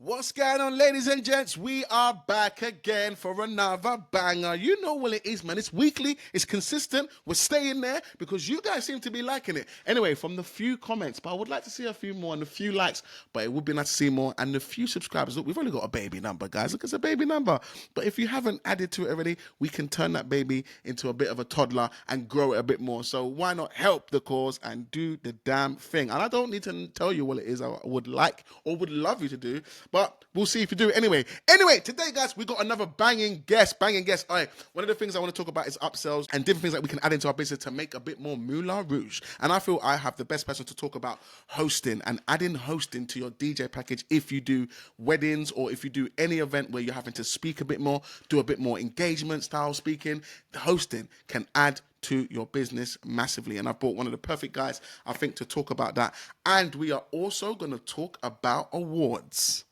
What's going on, ladies and gents? We are back again for another banger. You know what it is, man. It's weekly. It's consistent. We're staying there because you guys seem to be liking it. Anyway, from the few comments, but I would like to see a few more and a few likes, but it would be nice to see more. And the few subscribers. Look, we've only got a baby number, guys. Look, it's a baby number. But if you haven't added to it already, we can turn that baby into a bit of a toddler and grow it a bit more. So why not help the cause and do the damn thing? And I don't need to tell you what it is I would like or would love you to do, but we'll see if you do it anyway. Anyway, today, guys, we got another banging guest. All right, one of the things I want to talk about is upsells and different things that we can add into our business to make a bit more moulin rouge. And I feel I have the best person to talk about hosting and adding hosting to your DJ package if you do weddings or if you do any event where you're having to speak a bit more, do a bit more engagement style speaking. The hosting can add to your business massively. And I brought one of the perfect guys, I think, to talk about that. And we are also going to talk about awards.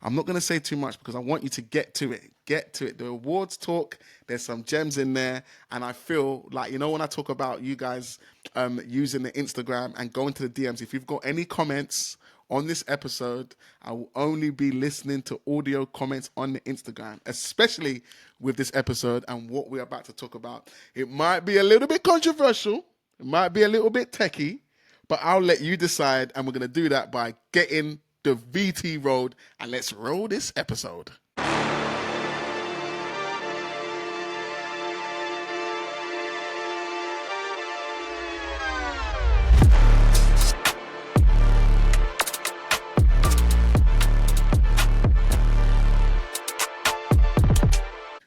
I'm not going to say too much because I want you to get to it. The awards talk, there's some gems in there. And I feel like, you know, when I talk about you guys using the Instagram and going to the DMs, if you've got any comments on this episode, I will only be listening to audio comments on the Instagram, especially with this episode and what we're about to talk about. It might be a little bit controversial. It might be a little bit techie, but I'll let you decide. And we're going to do that by getting the VT road, and let's roll this episode.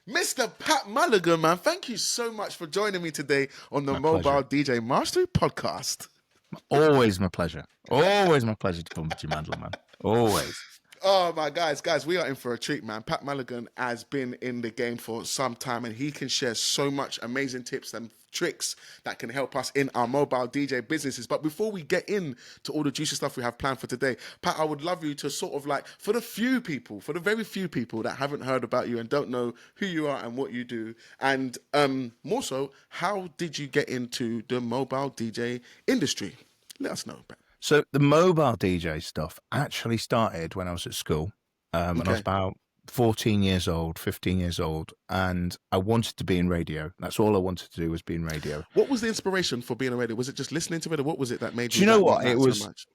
Mr. Pat Mulligan, man, thank you so much for joining me today on the Mobile DJ Mastery Podcast. Always my pleasure. Always my pleasure to come with you, Mandel, man. Always. Oh, my guys, we are in for a treat, man. Pat Mulligan has been in the game for some time, and he can share so much amazing tips and tricks that can help us in our mobile DJ businesses. But before we get into all the juicy stuff we have planned for today, Pat, I would love you to sort of like, for the very few people that haven't heard about you and don't know who you are and what you do, and more so, how did you get into the mobile DJ industry? Let us know, Pat. So the mobile DJ stuff actually started when I was at school. And I was about 15 years old, and I wanted to be in radio. That's all I wanted to do was be in radio. What was the inspiration for being a radio? Was it just listening to it, or what was it that made you? Do you know what? It was so much?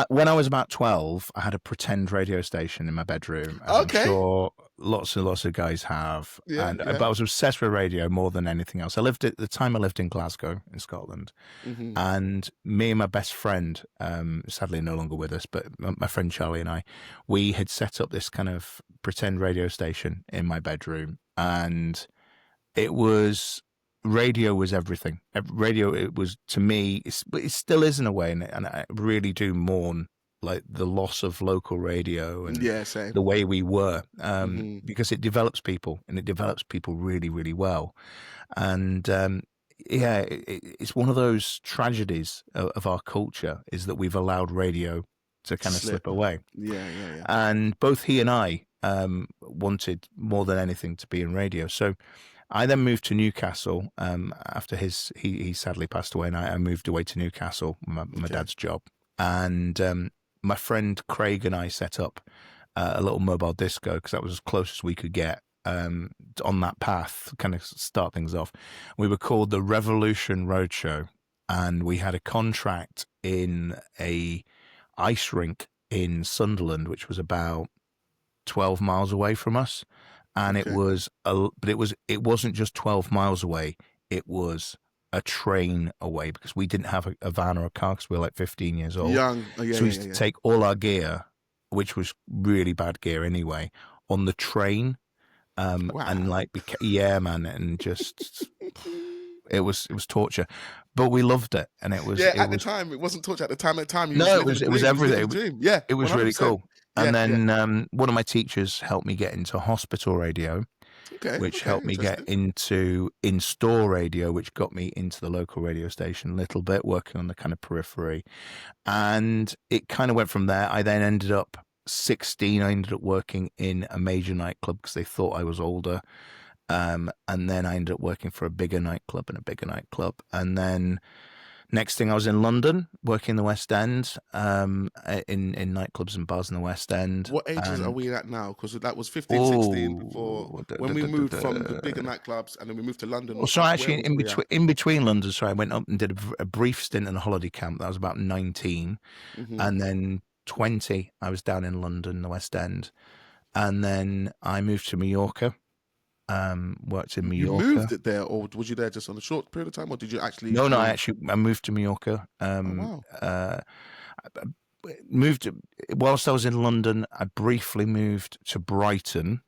When I was about 12, I had a pretend radio station in my bedroom. As I'm sure lots and lots of guys have. But I was obsessed with radio more than anything else. At the time I lived in Glasgow in Scotland. Mm-hmm. And me and my best friend, sadly no longer with us, but my friend Charlie and I, we had set up this kind of pretend radio station in my bedroom. And radio was everything. Radio, it was, to me, it still is in a way, and I really do mourn like the loss of local radio and the way we were, because it develops people, and it develops people really, really well. And it's one of those tragedies of our culture is that we've allowed radio to kind of slip away. Yeah. And both he and I wanted more than anything to be in radio. So I then moved to Newcastle after he sadly passed away, and I moved away to Newcastle, my dad's job. And my friend Craig and I set up a little mobile disco because that was as close as we could get on that path, kind of start things off. We were called the Revolution Roadshow, and we had a contract in a ice rink in Sunderland, which was about 12 miles away from us. And it wasn't just 12 miles away. It was a train away because we didn't have a van or a car because we were like 15 years old. Young. So we used to take all our gear, which was really bad gear anyway, on the train. And like, man, and just, it was torture, but we loved it. And it was, the time, it wasn't torture at the time. It was everything. It was really cool. And then one of my teachers helped me get into hospital radio, which helped me get into in-store radio, which got me into the local radio station a little bit, working on the kind of periphery. And it kind of went from there. I then ended up 16. I ended up working in a major nightclub because they thought I was older. And then I ended up working for a bigger nightclub and a bigger nightclub. And then Next thing, I was in London, working in the West End, in nightclubs and bars in the West End. What ages are we at now? Because that was 15, 16 before, when we moved from the bigger nightclubs and then we moved to London. Well, so actually, in between London, so I went up and did a brief stint in a holiday camp. That was about 19. And then 20, I was down in London, the West End. And then I moved to Mallorca. Worked in Mallorca. You moved it there, or was you there just on a short period of time, or did you actually? No, I moved to Mallorca. Moved whilst I was in London. I briefly moved to Brighton,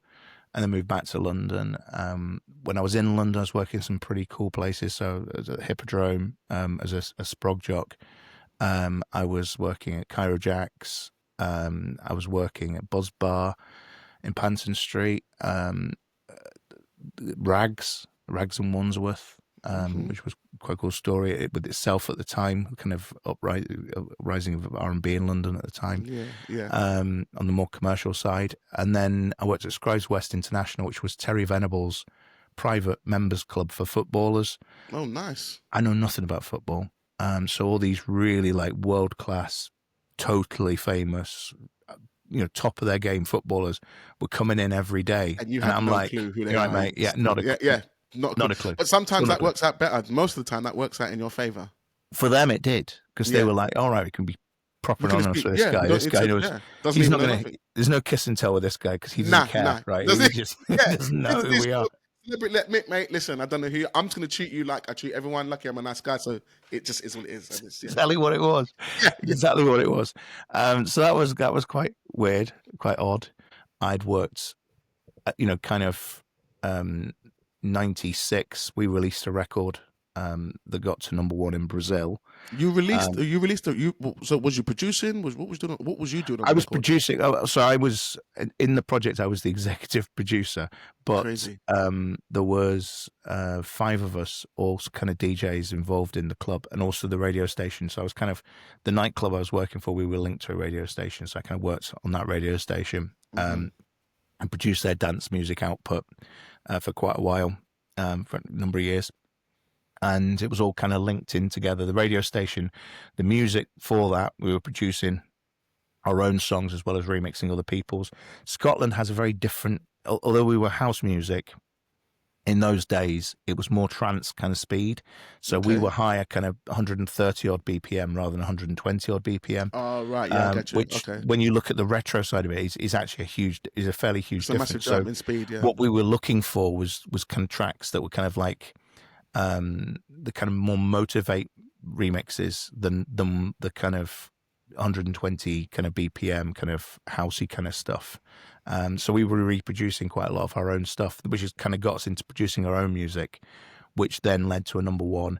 and then moved back to London. When I was in London, I was working in some pretty cool places. So as a Hippodrome, as a sprog jock. I was working at Cairo Jacks. I was working at Buzz Bar in Panton Street. Rags and Wandsworth, which was quite a cool story with itself at the time, kind of rising of R&B in London at the time. On the more commercial side. And then I worked at Scribes West International, which was Terry Venable's private members club for footballers. Oh, nice. I know nothing about football. So all these really like world-class, totally famous, top of their game footballers were coming in every day, and I'm no clue who they are, are. Mate. Yeah, not a clue. But sometimes that works out better. Most of the time, that works out in your favor. For them, it did, because they were like, "All right, we can be proper and honest with this guy. This guy knows. He's not going to. There's no kiss and tell with this guy because he doesn't care, right? He just doesn't know who we are." Mate, listen, I don't know who you are. I'm just going to treat you like I treat everyone. Lucky I'm a nice guy, so it just is what it is. Exactly what it was. Exactly what it was. So that was quite weird, quite odd. I'd worked, kind of 96. We released a record that got to #1 in Brazil. So was you producing? What was you doing? I was producing. So I was in the project. I was the executive producer, but there was 5 of us, all kind of DJs involved in the club, and also the radio station. So I was kind of the nightclub I was working for. We were linked to a radio station, so I kind of worked on that radio station and produced their dance music output for quite a while, for a number of years. And it was all kind of linked in together. The radio station, the music for that, we were producing our own songs as well as remixing other people's. Scotland has a very different, although we were house music, in those days, it was more trance kind of speed. So we were higher, kind of 130 odd BPM rather than 120 odd BPM. Oh, right. Yeah, I get you. Which, when you look at the retro side of it, is actually a fairly huge difference. Massive jump in speed, yeah. What we were looking for was kind of tracks that were kind of like, the kind of more motivate remixes than the kind of 120 kind of BPM kind of housey kind of stuff. So we were reproducing quite a lot of our own stuff, which has kind of got us into producing our own music, which then led to a #1.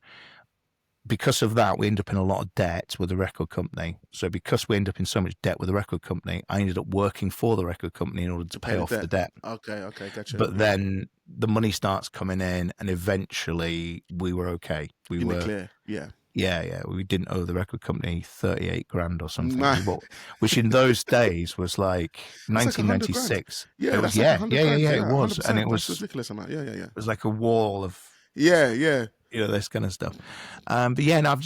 Because of that, we ended up in a lot of debt with the record company. So because we ended up in so much debt with the record company, I ended up working for the record company in order to pay off the debt. Okay, gotcha. But then the money starts coming in, and eventually we were okay. We were clear, yeah. Yeah. We didn't owe the record company 38 grand or something, which in those days was like 1996. Yeah, it was, it was, and it was ridiculous amount. Yeah. It was like a wall of this kind of stuff. But yeah, and I've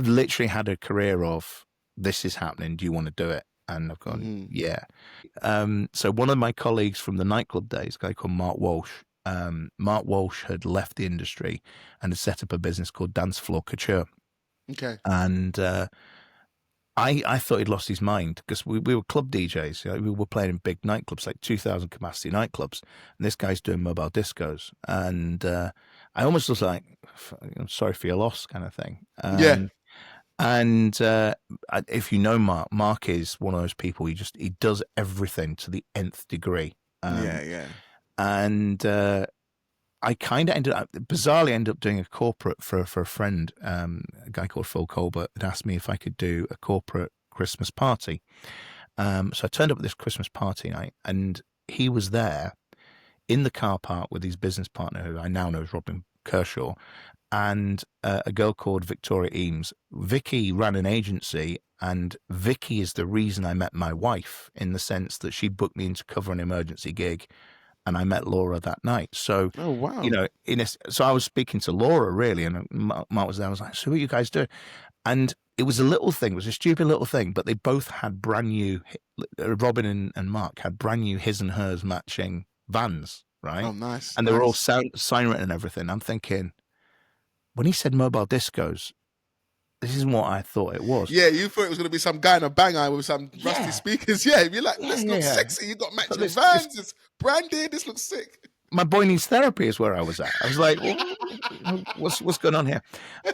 literally had a career of this is happening. Do you want to do it? And I've gone, yeah. So one of my colleagues from the nightclub days, a guy called Mark Walsh. Mark Walsh had left the industry and had set up a business called Dance Floor Couture. Okay. And I thought he'd lost his mind because we were club DJs. We were playing in big nightclubs, like 2,000 capacity nightclubs. And this guy's doing mobile discos. And I almost was like, I'm sorry for your loss kind of thing. And if you know Mark is one of those people, he does everything to the nth degree. And I kind of bizarrely ended up doing a corporate for a friend, a guy called Phil Colbert, had asked me if I could do a corporate Christmas party. So I turned up at this Christmas party night, and he was there in the car park with his business partner, who I now know is Robin Kershaw, and a girl called Victoria Eames. Vicky ran an agency, and Vicky is the reason I met my wife, in the sense that she booked me in to cover an emergency gig and I met Laura that night. So, oh wow, you know, so I was speaking to Laura really, and Mark was there. I was like, "So what are you guys doing?" And it was a little thing, it was a stupid little thing, but they both had brand new. Robin and Mark had brand new his and hers matching Vans, right? Oh, nice. And they were all sign written and everything. I'm thinking, when he said mobile discos, this isn't what I thought it was. Yeah, you thought it was going to be some guy in a banger with some rusty speakers. Yeah, you're like, this looks sexy. You got matching Vans. It's branded. This looks sick. My boy needs therapy is where I was at. I was like, what's going on here?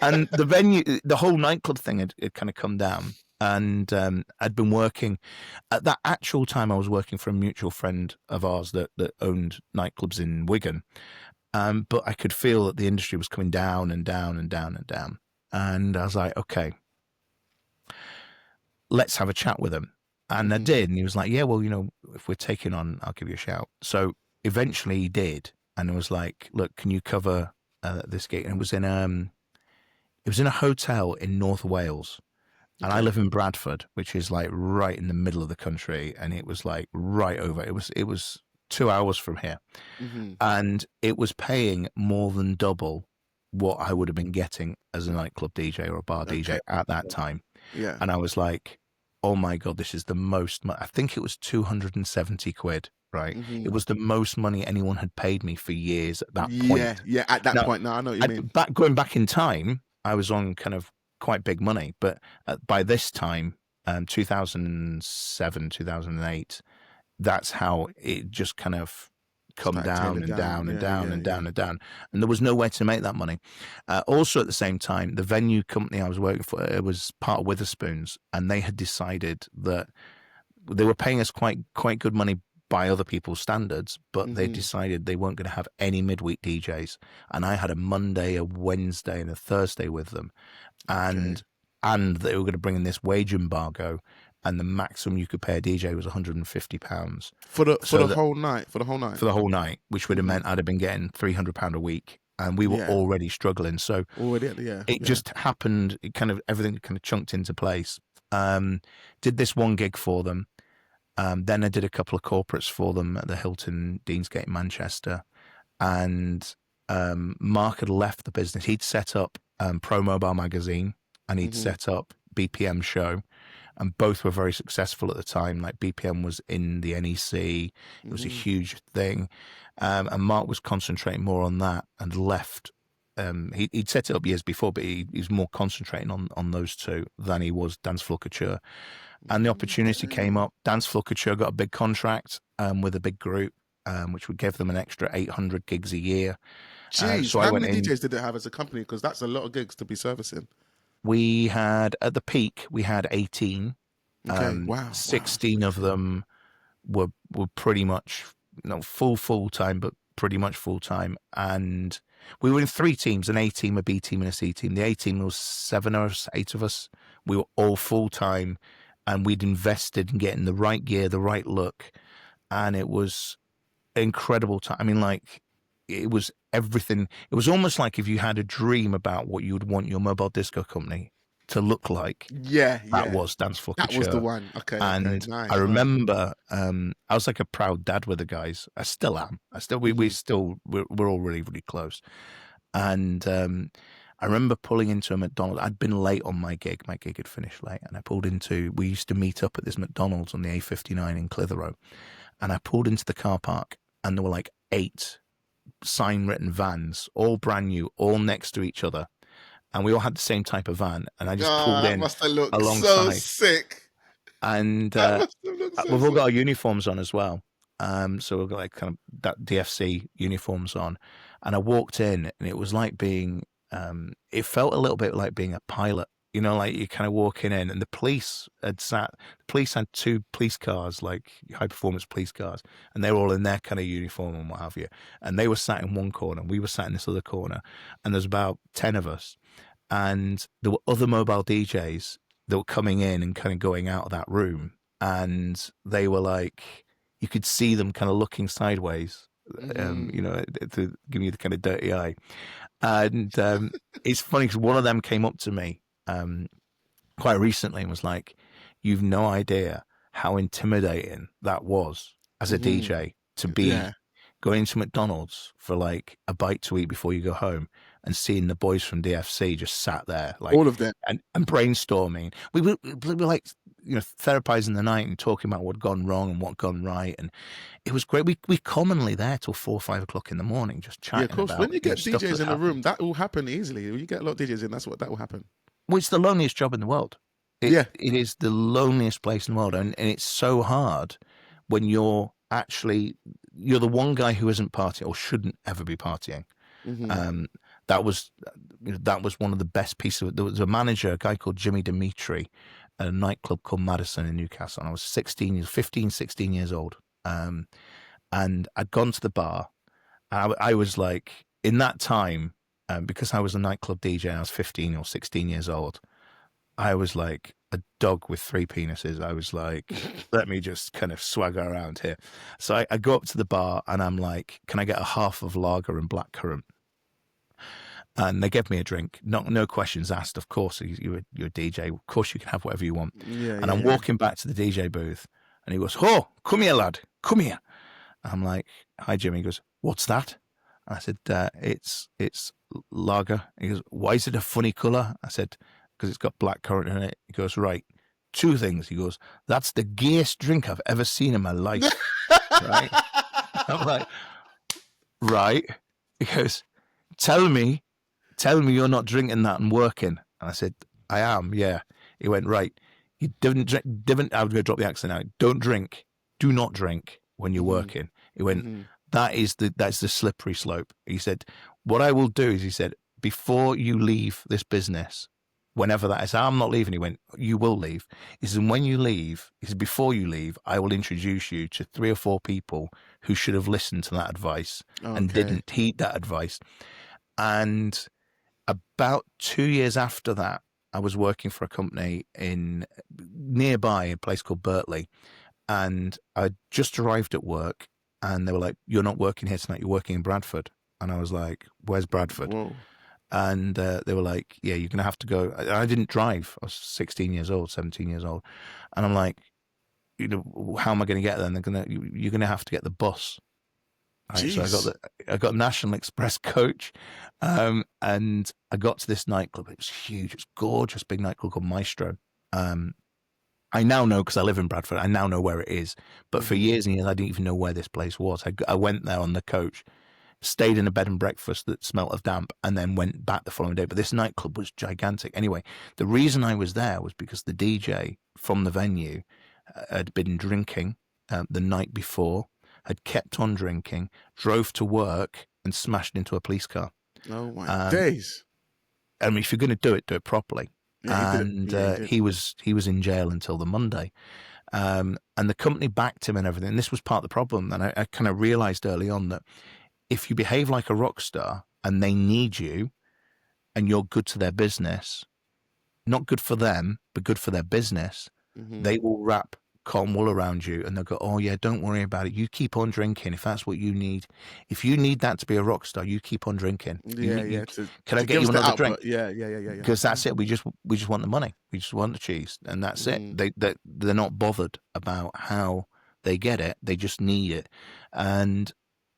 And the venue, the whole nightclub thing had kind of come down. And I'd been working at that actual time. I was working for a mutual friend of ours that owned nightclubs in Wigan. But I could feel that the industry was coming down and down and down and down. And I was like, okay, let's have a chat with him. And I did. And he was like, yeah, well, you know, if we're taking on, I'll give you a shout. So eventually he did. And it was like, look, can you cover this gig? And it was in a hotel in North Wales. And I live in Bradford, which is like right in the middle of the country. And it was like right over. It was 2 hours from here. And it was paying more than double what I would have been getting as a nightclub DJ or a bar DJ at that time. Yeah. And I was like, oh my God, this is the most, I think it was 270 quid, right? It was the most money anyone had paid me for years at that point. Yeah, at that point. Now I know what you mean. Going back in time, I was on kind of quite big money, but by this time, 2007, 2008, that's how it just kind of come down and down and down and down and down. And there was no way to make that money. Also at the same time, the venue company I was working for, it was part of Witherspoons, and they had decided that they were paying us quite good money by other people's standards, but they decided they weren't going to have any midweek DJs. And I had a Monday, a Wednesday, and a Thursday with them. And they were going to bring in this wage embargo, and the maximum you could pay a DJ was £150 for the whole night. For the whole night, which would have meant I'd have been getting £300 a week, and we were already struggling. So it just happened. It kind of everything kind of chunked into place. Did this one gig for them. Then I did a couple of corporates for them at the Hilton Deansgate, Manchester, and Mark had left the business. He'd set up Pro Mobile Magazine, and he'd set up BPM Show. And both were very successful at the time. Like BPM was in the NEC. It was a huge thing. And Mark was concentrating more on that and left. He'd set it up years before, but he was more concentrating on those two than he was Dance Floor Couture. And the opportunity came up. Dance Floor Couture got a big contract with a big group, which would give them an extra 800 gigs a year. Jeez, so how many DJs did it have as a company? Because that's a lot of gigs to be servicing. We had, at the peak, we had 18. Wow. 16 of them were pretty much, full time, but pretty much full time. And we were in 3 teams, an A team, a B team, and a C team. The A team was 7 of us, 8 of us. We were all full time, and we'd invested in getting the right gear, the right look. And it was incredible time. I mean, like, it was everything. It was almost like if you had a dream about what you would want your mobile disco company to look like. That was Dance Floor Couture. That was the one. And nice, I remember I was like a proud dad with the guys. I still am. We're all really, really close. And I remember pulling into a McDonald's. I'd been late on my gig. My gig had finished late, and I pulled into. We used to meet up at this McDonald's on the A59 in Clitheroe, and I pulled into the car park, and there were like 8 sign-written vans, all brand new, all next to each other, and we all had the same type of van. And I just pulled in must have looked alongside. So sick. And we've all got our uniforms on as well. So we've got like kind of that DFC uniforms on. And I walked in, and it was like being, it felt a little bit like being a pilot. You know, like you're kind of walking in, and the police had 2 police cars, like high performance police cars, and they were all in their kind of uniform and what have you. And they were sat in one corner, and we were sat in this other corner, and there's about 10 of us. And there were other mobile DJs that were coming in and kind of going out of that room. And they were like, you could see them kind of looking sideways, to give you the kind of dirty eye. And it's funny because one of them came up to me quite recently and was like, you've no idea how intimidating that was as a DJ to be going to McDonald's for like a bite to eat before you go home and seeing the boys from DFC just sat there, like all of them, and brainstorming. We were like, therapizing the night and talking about what had gone wrong and what gone right, and it was great. We commonly there till 4 or 5 o'clock in the morning, just chatting. Yeah, of course. About, when you get DJs in the room, that will happen easily. When you get a lot of DJs in, that will happen. Well, it's the loneliest job in the world. It is the loneliest place in the world, and it's so hard when you're the one guy who isn't partying or shouldn't ever be partying. That was one of the best pieces. There was a manager, a guy called Jimmy Dimitri, at a nightclub called Madison in Newcastle. And I was 16 years old. And I'd gone to the bar. I was like, in that time, because I was a nightclub DJ, I was 15 or 16 years old. I was like a dog with 3 penises. I was like, let me just kind of swagger around here. So I go up to the bar and I'm like, can I get a half of lager and blackcurrant? And they gave me a drink. No questions asked, of course. You're a DJ. Of course you can have whatever you want. And I'm walking back to the DJ booth and he goes, oh, come here, lad. Come here. I'm like, hi, Jimmy. He goes, what's that? And I said, it's lager. He goes, why is it a funny colour? I said, because it's got blackcurrant in it. He goes, right, 2 things. He goes, that's the gayest drink I've ever seen in my life. Right? I'm like, right. He goes, tell me you're not drinking that and working. And I said, I am, yeah. He went, right. You didn't drink, I was going to drop the accent out. Don't drink. Do not drink when you're working. He went, that's the slippery slope. He said, what I will do is, he said, before you leave this business, whenever that is, I'm not leaving. He went, you will leave. He said, when you leave, he said, before you leave, I will introduce you to 3 or 4 people who should have listened to that advice and didn't heed that advice. And about 2 years after that, I was working for a company in nearby, a place called Berkeley, and I just arrived at work, and they were like, "You're not working here tonight. You're working in Bradford." And I was like, "Where's Bradford?" Whoa. And they were like, "Yeah, you're gonna have to go." I didn't drive. I was 16 years old, 17 years old, and I'm like, how am I going to get there? And you're gonna have to get the bus. Right, so I got National Express coach, and I got to this nightclub. It was huge. It was gorgeous, big nightclub called Maestro. I now know, because I live in Bradford, I now know where it is. But for years and years, I didn't even know where this place was. I went there on the coach, stayed in a bed and breakfast that smelt of damp, and then went back the following day. But this nightclub was gigantic. Anyway, the reason I was there was because the DJ from the venue had been drinking the night before, had kept on drinking, drove to work, and smashed into a police car. Oh my days! I mean, if you're going to do it properly. Yeah, he was in jail until the Monday, and the company backed him and everything. And this was part of the problem. And I kind of realized early on that if you behave like a rock star and they need you, and you're good to their business, not good for them, but good for their business, they will wrap cotton wool around you, and they'll go, "Oh yeah, don't worry about it. You keep on drinking if that's what you need. If you need that to be a rock star, you keep on drinking. Can I get you another drink? Yeah. Because that's it. We just want the money. We just want the cheese, and that's it. They're not bothered about how they get it. They just need it. And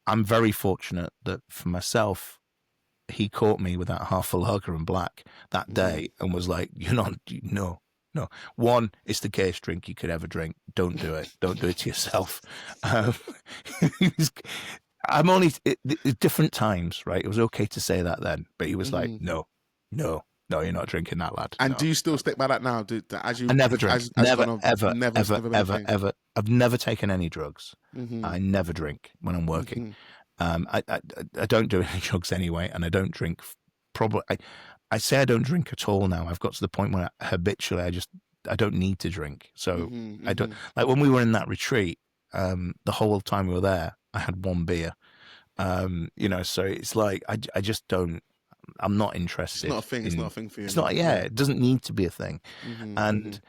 I'm very fortunate that for myself, he caught me with that half a lager and black that day, and was like, No. One, it's the gayest drink you could ever drink. Don't do it. Don't do it to yourself. I'm only different times, right? It was okay to say that then, but he was like, no, you're not drinking that, lad. And do you still stick by that now? I never drink. Ever. I've never taken any drugs. I never drink when I'm working. I don't do any drugs anyway, and I don't drink. I say I don't drink at all now. I've got to the point where habitually I don't need to drink. So I don't, like when we were in that retreat, the whole time we were there, I had 1 beer. So it's like, I just don't, I'm not interested. It's not a thing. It's not a thing for you. It's not, it doesn't need to be a thing. And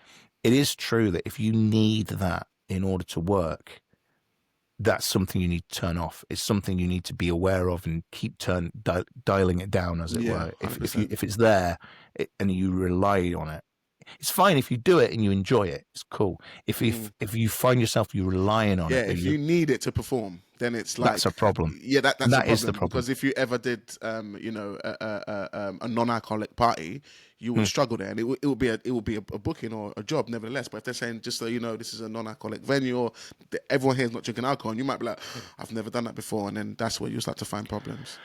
it is true that if you need that in order to work, that's something you need to turn off. It's something you need to be aware of and keep dialing it down, as it were. If it's there and you rely on it, it's fine. If you do it and you enjoy it, it's cool. If you find yourself you relying on it, if you need it to perform, then it's like that's a problem. Yeah, that's a problem, is the problem. Because if you ever did, a non-alcoholic party, you would struggle there, and it would be a booking or a job, nevertheless. But if they're saying, just so you know, this is a non-alcoholic venue, or everyone here is not drinking alcohol, and you might be like, I've never done that before, and then that's where you start to find problems.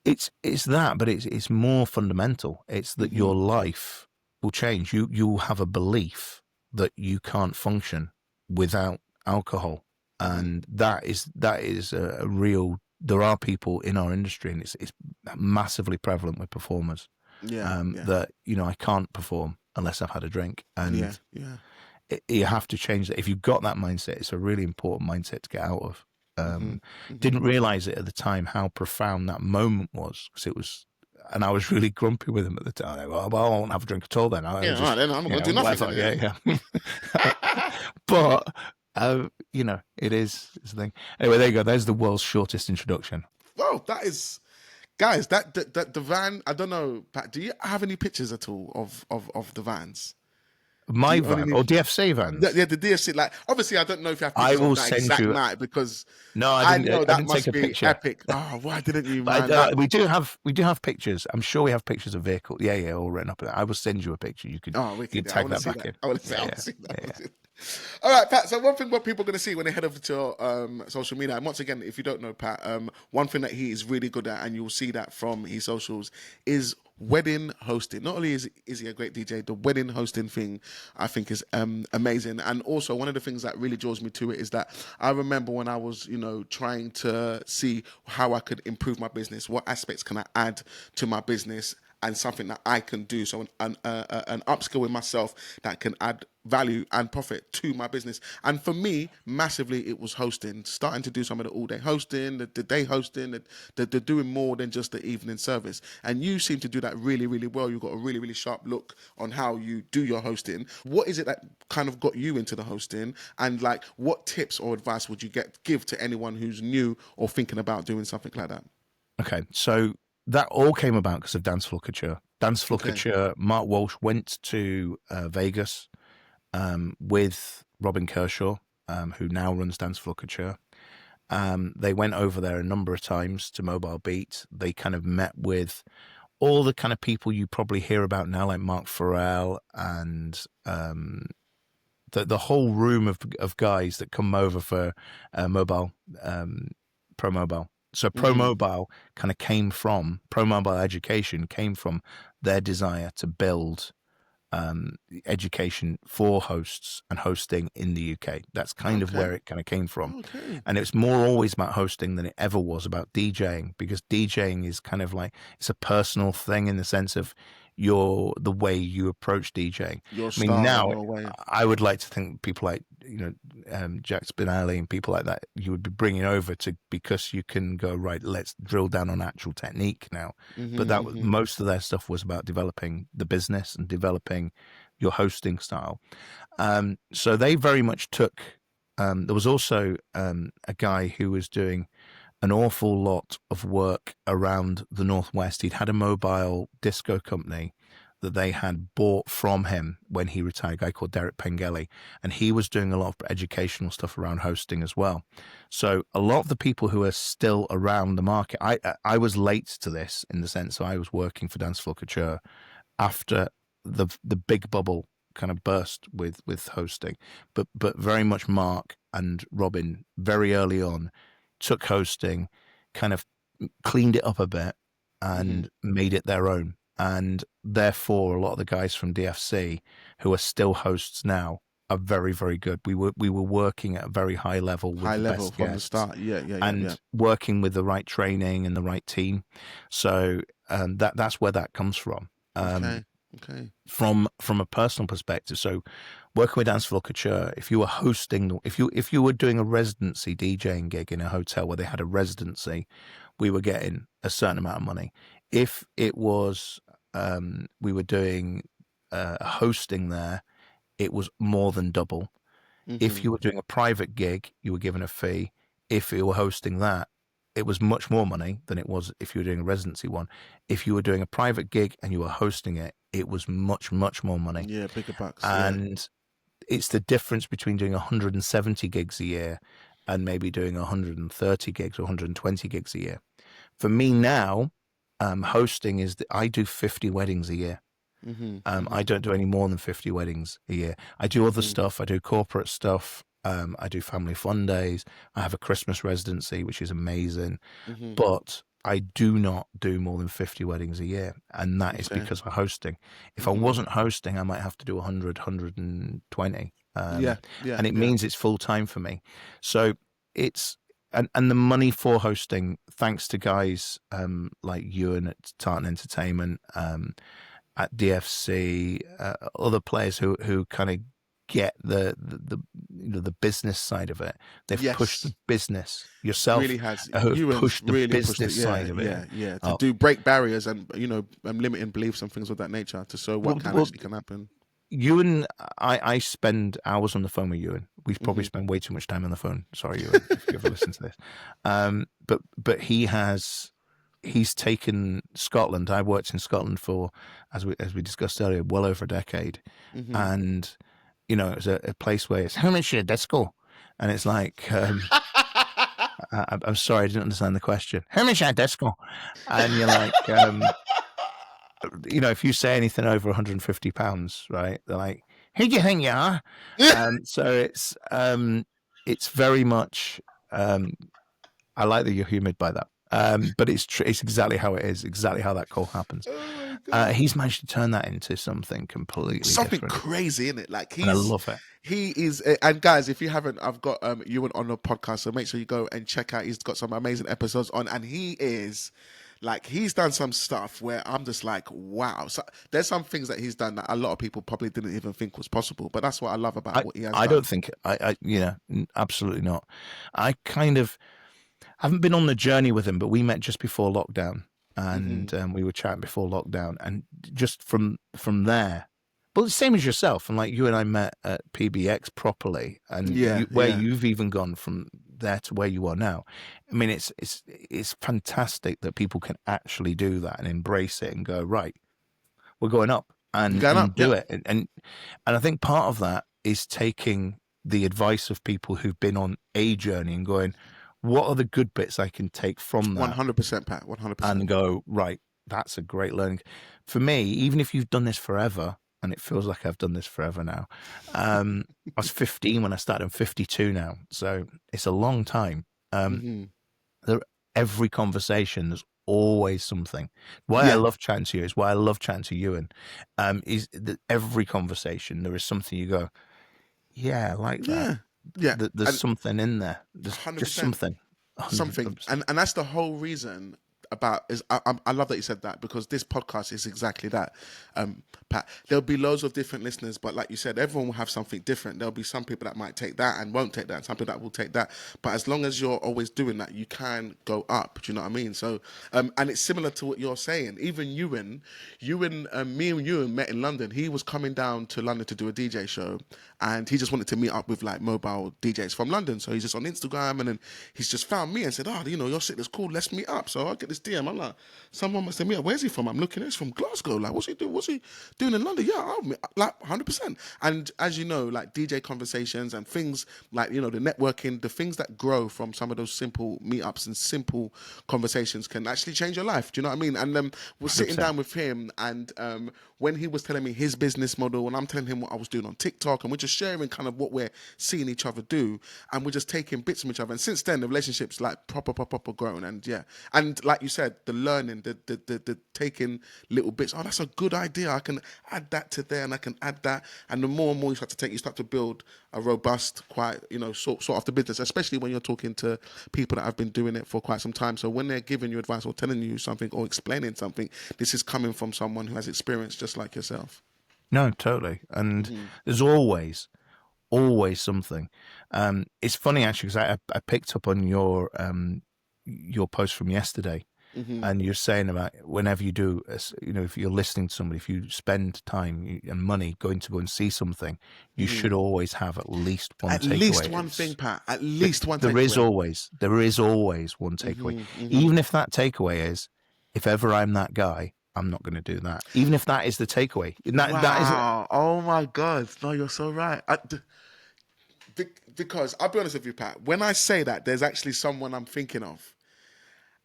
It's that, but it's more fundamental. It's that your life will change. You'll have a belief that you can't function without alcohol, and that is a real. There are people in our industry, and it's massively prevalent with performers. That I can't perform unless I've had a drink, and you have to change that. If you've got that mindset, it's a really important mindset to get out of. Didn't realize it at the time how profound that moment was, because it was, and I was really grumpy with him at the time. Well, I won't have a drink at all then. Then I'm not going to do nothing. But it is the thing. Anyway, there you go. There's the world's shortest introduction. Well, that is, guys. That the van. I don't know, Pat. Do you have any pictures at all of the vans? My van or DFC vans? The DFC. Like, obviously, I don't know if you have pictures of that exact night, because I know that must be epic. Oh, why didn't you, man? We do have pictures. I'm sure we have pictures of vehicles. Yeah, all written up. I will send you a picture. You could tag that back in. I want to see that. All right, Pat. So one thing what people are going to see when they head over to your social media, and once again, if you don't know Pat, one thing that he is really good at, and you'll see that from his socials, is wedding hosting. Not only is he a great DJ, the wedding hosting thing I think is amazing. And also one of the things that really draws me to it is that I remember when I was trying to see how I could improve my business, what aspects can I add to my business, and something that I can do, so an upskill in myself that can add value and profit to my business. And for me, massively, it was hosting, starting to do some of the all-day hosting, the day hosting, the doing more than just the evening service. And you seem to do that really, really well. You've got a really, really sharp look on how you do your hosting. What is it that kind of got you into the hosting? And like, what tips or advice would you give to anyone who's new or thinking about doing something like that? Okay, so that all came about because of Dance Floor Couture. Dance Floor Couture, Mark Walsh went to Vegas with Robin Kershaw, who now runs Dance Floor Couture. They went over there a number of times to Mobile Beat. They kind of met with all the kind of people you probably hear about now, like Mark Farrell and the whole room of guys that come over for mobile, Pro Mobile. So Pro Mobile kind of came from, Pro Mobile Education came from their desire to build education for hosts and hosting in the UK. That's kind of where it kind of came from. And it's more always about hosting than it ever was about DJing, because DJing is kind of like, it's a personal thing in the sense of the way you approach DJing. I would like to think people like Jack Spinelli and people like that you would be bringing over because you can go, right, let's drill down on actual technique now. But that was most of their stuff was about developing the business and developing your hosting style. So they very much took. There was also a guy who was doing an awful lot of work around the Northwest. He'd had a mobile disco company that they had bought from him when he retired, a guy called Derek Pengelly, and he was doing a lot of educational stuff around hosting as well. So a lot of the people who are still around the market, I was late to this in the sense that I was working for Dance Floor Couture after the big bubble kind of burst with hosting, but very much Mark and Robin very early on took hosting, kind of cleaned it up a bit and made it their own. And therefore, a lot of the guys from DFC who are still hosts now are very, very good. We were working at a very high level with from the start. And working with the right training and the right team. So that's where that comes from. Okay. From a personal perspective, so working with Dance Floor Couture, if you were hosting, if you were doing a residency DJing gig in a hotel where they had a residency, we were getting a certain amount of money. If it was we were doing hosting there, it was more than double. If you were doing a private gig, you were given a fee. If you were hosting that, it was much more money than it was if you were doing a residency one. If you were doing a private gig and you were hosting it, it was much, much more money. Yeah, bigger bucks. And it's the difference between doing 170 gigs a year and maybe doing 130 gigs or 120 gigs a year. For me now, hosting is I do 50 weddings a year. I don't do any more than 50 weddings a year. I do other stuff. I do corporate stuff. I do family fun days. I have a Christmas residency, which is amazing. But I do not do more than 50 weddings a year. And that is because of hosting. If I wasn't hosting, I might have to do 100, 120. And it means it's full time for me. So it's, and the money for hosting, thanks to guys like Ewan at Tartan Entertainment, at DFC, other players who kind of get the business side of it. They've pushed the business. Yourself really has pushed the really business side of it. To do break barriers and limiting beliefs and things of that nature to show what actually can happen. Ewan, I spend hours on the phone with Ewan. We've probably spent way too much time on the phone. Sorry, Ewan, if you ever listen to this. But he's taken Scotland. I worked in Scotland for, as we discussed earlier, well over a decade, and it was a place where it's how much a disco, and it's like I'm sorry, I didn't understand the question. How much a disco, and you're like. If you say anything over £150, right? They're like, "Who do you think you are?" So it's very much. I like that you're humoured by that, but it's exactly how it is. Exactly how that call happens. He's managed to turn that into something completely different. Crazy, isn't it? Like I love it. He is, and guys, if you haven't, I've got Ewan on the podcast, so make sure you go and check out. He's got some amazing episodes on, and he is. Like, he's done some stuff where I'm just like, wow. So there's some things that he's done that a lot of people probably didn't even think was possible. But that's what I love about what he has done. I don't think, absolutely not. I kind of haven't been on the journey with him, but we met just before lockdown. And we were chatting before lockdown. And just from there, well, the same as yourself. And like you and I met at PBX properly. And you've even gone from there to where you are now. I mean, it's fantastic that people can actually do that and embrace it and go, right, we're going up and do it. And I think part of that is taking the advice of people who've been on a journey and going, what are the good bits I can take from that? 100%, Pat, 100%. And go, right, that's a great learning. For me, even if you've done this forever, and it feels like I've done this forever now. I was 15 when I started. I'm 52 now. So it's a long time. Every conversation, there's always something. Why I love chatting to you is why I love chatting to Ewan. Is that every conversation, there is something you go, yeah, I like that. Yeah. There's something in there. There's 100%. Just something. 100%. Something. And that's the whole reason about is I love that you said that, because this podcast is exactly that. Pat, there'll be loads of different listeners, but like you said, everyone will have something different. There'll be some people that might take that and won't take that, and some people that will take that. But as long as you're always doing that, you can go up. Do you know what I mean? So, and it's similar to what you're saying. Even me and Ewan met in London. He was coming down to London to do a DJ show, and he just wanted to meet up with like mobile DJs from London. So he's just on Instagram, and then he's just found me and said, your shit is cool, let's meet up. So I get this DM, I'm like, someone must have meet up. Where's he from? I'm looking at, he's from Glasgow. Like, what's he doing? What's he doing in London? Yeah, like 100%. And as you know, like DJ conversations and things like, the networking, the things that grow from some of those simple meetups and simple conversations can actually change your life. Do you know what I mean? And we're sitting down with him, and when he was telling me his business model, and I'm telling him what I was doing on TikTok, and we're just sharing kind of what we're seeing each other do, and we're just taking bits from each other. And since then, the relationship's like proper grown. And like you said, the learning, the taking little bits. Oh, that's a good idea. I can add that to there, and I can add that. And the more and more you start to take, you start to build a robust, quite, sort of the business, especially when you're talking to people that have been doing it for quite some time. So when they're giving you advice or telling you something or explaining something, this is coming from someone who has experience just like yourself. No, totally. And there's always something. It's funny actually, because I picked up on your post from yesterday, and you're saying about whenever you do, if you're listening to somebody, if you spend time and money going to go and see something, you should always have at least one takeaway. At least one thing, Pat. At least one takeaway. There is always one takeaway. Even if that takeaway is, if ever I'm that guy, I'm not going to do that. Even if that is the takeaway. That is, oh my God. No, you're so right. Because I'll be honest with you, Pat, when I say that, there's actually someone I'm thinking of.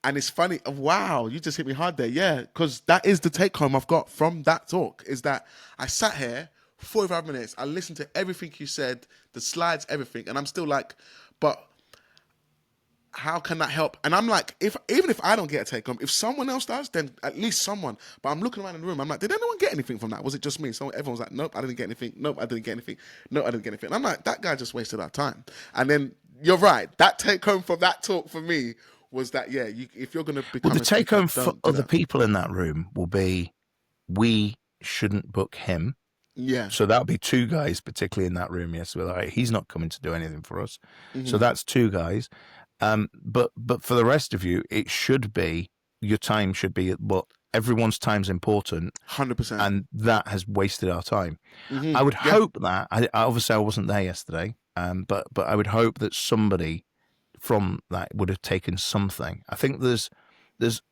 And it's funny. Wow, you just hit me hard there. Yeah, because that is the take home I've got from that talk, is that I sat here 45 minutes. I listened to everything you said, the slides, everything. And I'm still like, but how can that help? And I'm like, even if I don't get a take home, if someone else does, then at least someone. But I'm looking around in the room. I'm like, did anyone get anything from that? Was it just me? Everyone was like, nope, I didn't get anything. Nope, I didn't get anything. Nope, I didn't get anything. And I'm like, that guy just wasted our time. And then you're right. That take home from that talk for me was that, yeah, if you're going to become the take home for other people in that room will be, we shouldn't book him. Yeah. So that'll be 2 guys, particularly in that room. Yes, like, he's not coming to do anything for us. Mm-hmm. So that's 2 guys. But for the rest of you, it should be, your time should be, well, everyone's time's important. 100%. And that has wasted our time. Mm-hmm. I would hope that, obviously I wasn't there yesterday, but I would hope that somebody from that would have taken something. I think there's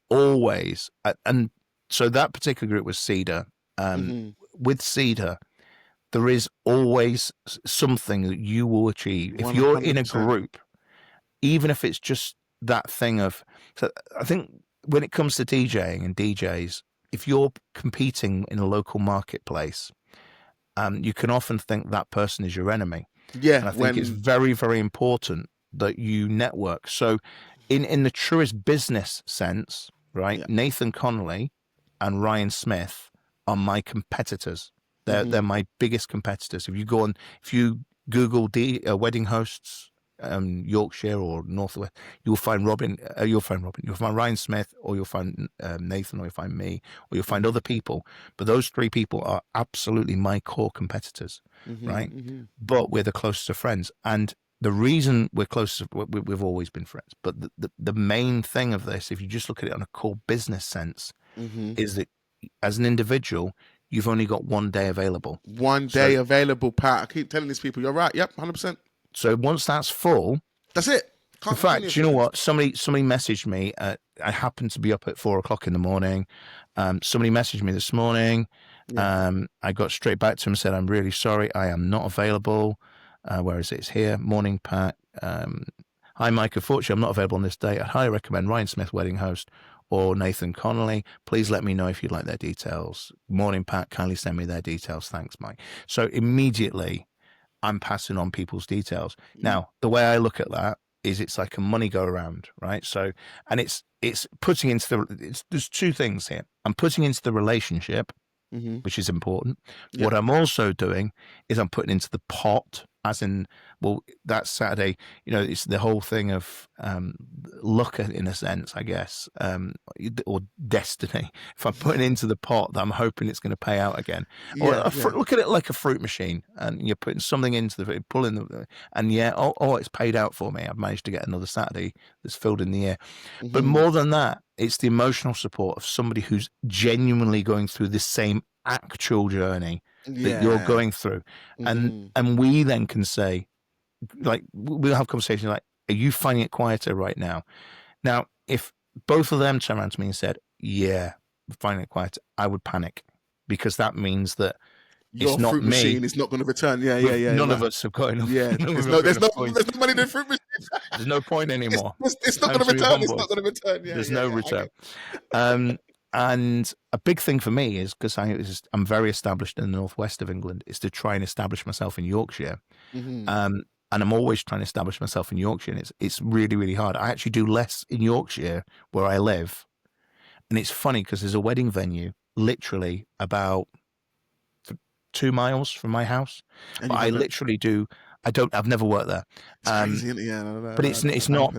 always, and so that particular group was Cedar. With Cedar, there is always something that you will achieve. 100%. If you're in a group, even if it's just that thing of, so I think when it comes to DJing and DJs, if you're competing in a local marketplace, you can often think that person is your enemy. Yeah. And I think it's very, very important that you network. So in the truest business sense, right, Nathan Connolly and Ryan Smith are my competitors. They're my biggest competitors. If you Google wedding hosts, Yorkshire or Northwest, you'll find you'll find Ryan Smith, or you'll find Nathan, or you'll find me, or you'll find other people. But those 3 people are absolutely my core competitors, right? Mm-hmm. But we're the closest of friends. And the reason we're close, we've always been friends. But the main thing of this, if you just look at it on a core business sense, is that as an individual, you've only got 1 day available. 1 day available, Pat. I keep telling these people, you're right. Yep, 100%. So once that's full, that's it. In fact, you know what? Somebody messaged me. I happened to be up at 4:00 in the morning. Somebody messaged me this morning. Yeah. I got straight back to him and said, I'm really sorry. I am not available. Where is it? It's here. Morning, Pat. Hi, Mike. Unfortunately, I'm not available on this day. I'd highly recommend Ryan Smith, wedding host, or Nathan Connolly. Please let me know if you'd like their details. Morning, Pat. Kindly send me their details. Thanks, Mike. So immediately, I'm passing on people's details. Now, the way I look at that is it's like a money go around, right? So, and it's putting into there's 2 things here. I'm putting into the relationship, which is important. Yeah. What I'm also doing is I'm putting into the pot, as in, well, that Saturday, it's the whole thing of luck, in a sense, I guess, or destiny. If I'm putting into the pot, that I'm hoping it's going to pay out again. Look at it like a fruit machine, and you're putting something into the pulling the, and it's paid out for me. I've managed to get another Saturday that's filled in the year. But more than that, it's the emotional support of somebody who's genuinely going through the same actual journey that you're going through. And we then can say, like, we'll have conversations like, are you finding it quieter right now? Now, if both of them turned around to me and said, yeah, I'm finding it quieter, I would panic, because that means that your it's not fruit me. Machine is not going to return. None of us have got enough. Yeah, there's no money in the fruit machine. There's no point anymore. It's not going to return. It's not going to return. There's no return. Okay. And a big thing for me is, because I'm very established in the northwest of England, is to try and establish myself in Yorkshire. And I'm always trying to establish myself in Yorkshire. And it's really, really hard. I actually do less in Yorkshire where I live. And it's funny because there's a wedding venue literally about 2 miles from my house. But I literally do. I've never worked there. It's crazy, yeah. But it's not,